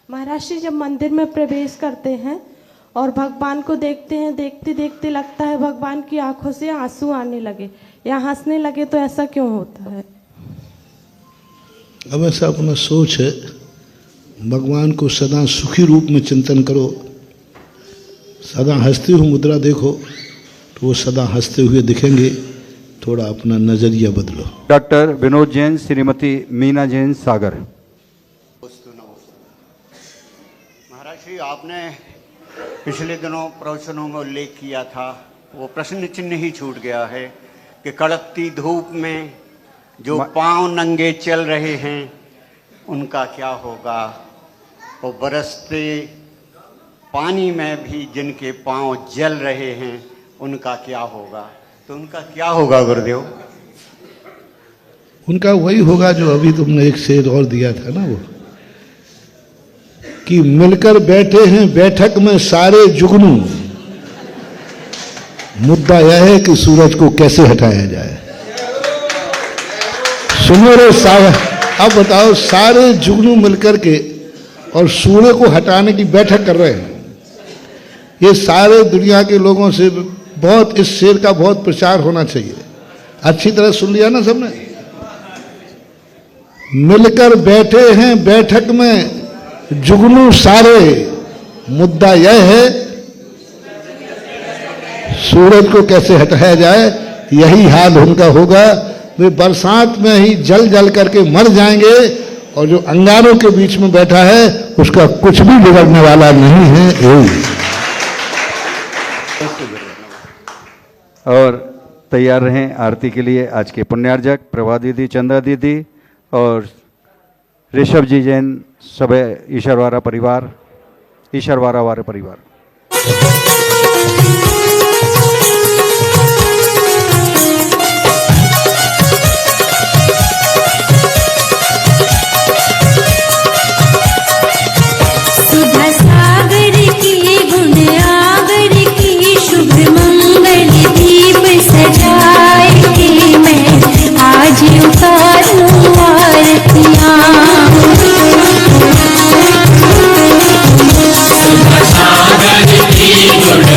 महाराज श्री, जब मंदिर में प्रवेश करते हैं और भगवान को देखते हैं, देखते देखते लगता है भगवान की आंखों से आंसू आने लगे या हंसने लगे, तो ऐसा क्यों होता है? अब ऐसा अपना सोच है, भगवान को सदा सुखी रूप में चिंतन करो, सदा हंसती हुई मुद्रा देखो तो वो सदा हंसते हुए दिखेंगे। थोड़ा अपना नजरिया बदलो। डॉक्टर विनोद जैन, श्रीमती मीना जैन सागर। महाराज श्री, आपने पिछले दिनों प्रवचनों में उल्लेख किया था, वो प्रश्न चिन्ह ही छूट गया है कि कड़कती धूप में जो पांव नंगे चल रहे हैं उनका क्या होगा, और बरसते पानी में भी जिनके पांव जल रहे हैं उनका क्या होगा। तो उनका क्या होगा गुरुदेव? उनका वही होगा जो अभी तुमने एक शेर और दिया था ना, वो कि मिलकर बैठे हैं बैठक में सारे जुगनू, मुद्दा यह है कि सूरज को कैसे हटाया जाए। सुनो रे साया, अब बताओ, सारे जुगनू मिलकर के और सूर्य को हटाने की बैठक कर रहे हैं। ये सारे दुनिया के लोगों से बहुत, इस शेर का बहुत प्रचार होना चाहिए। अच्छी तरह सुन लिया ना सबने? मिलकर बैठे हैं बैठक में जुगनू सारे, मुद्दा यह है सूरज को कैसे हटाया जाए। यही हाल उनका होगा, वे बरसात में ही जल जल करके मर जाएंगे, और जो अंगारों के बीच में बैठा है उसका कुछ भी बिगड़ने वाला नहीं है। और तैयार रहें आरती के लिए आज के पुण्यार्जक प्रभा दीदी, चंदा दीदी और ऋषभ जी जैन, सब ईश्वरवारा परिवार, ईश्वरवारा वारे परिवार। सुधा सागर की गुण आगर की शुभ मंगल दीप सजाए के मैं आज उतारूं आरतियां। सुधा सागर की गुण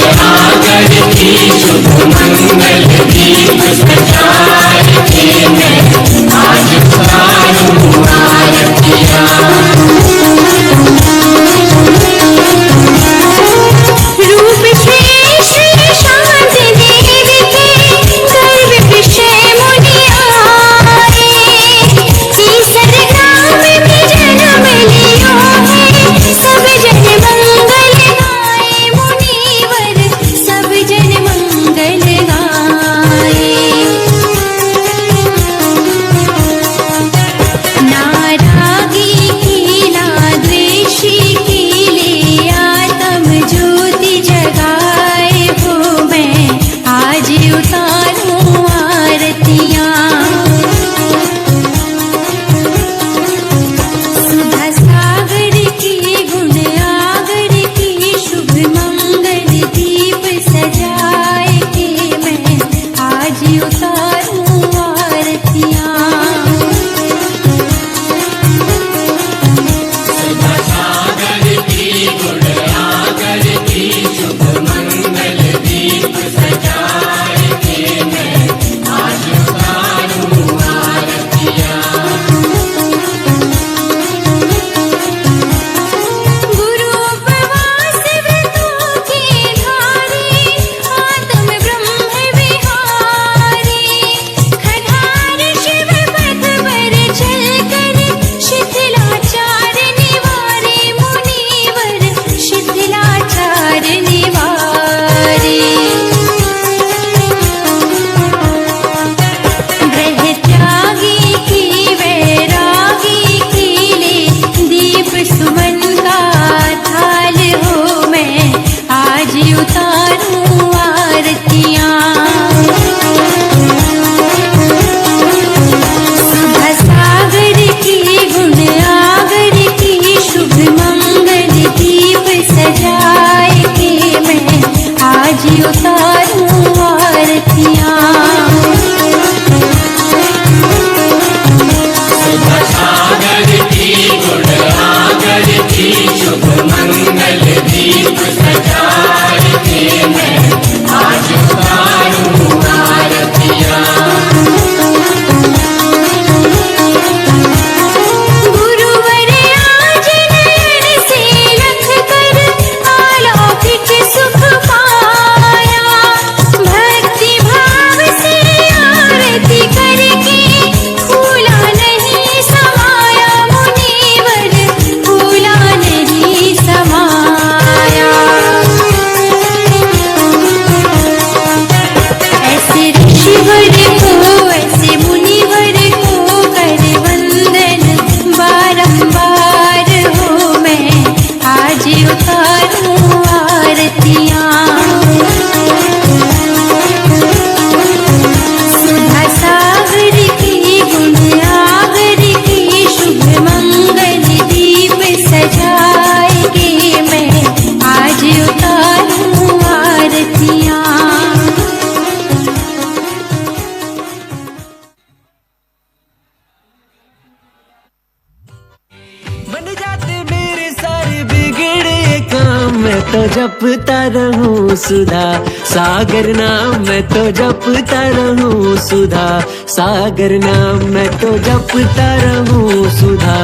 मैं तो जपता रहूं सुधा सागर नाम, मैं तो जपता रहूं सुधा सागर नाम, मैं तो जपता रहूं सुधा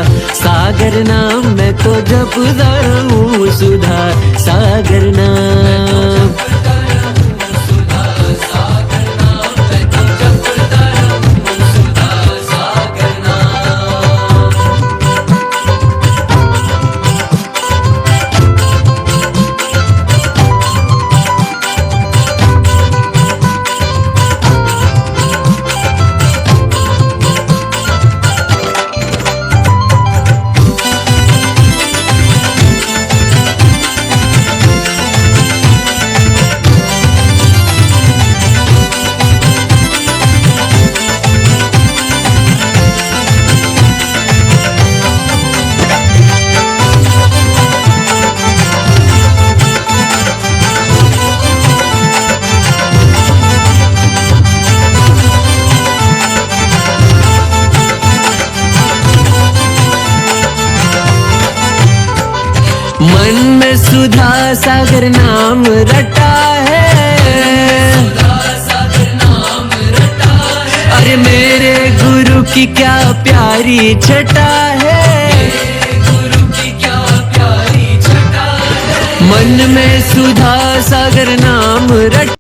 सागर नाम, मैं तो जपता रहूं सुधा सागर नाम। मन में सुधा सागर नाम रटा है, अरे मेरे गुरु की क्या प्यारी छटा है, मन में सुधा सागर नाम रटा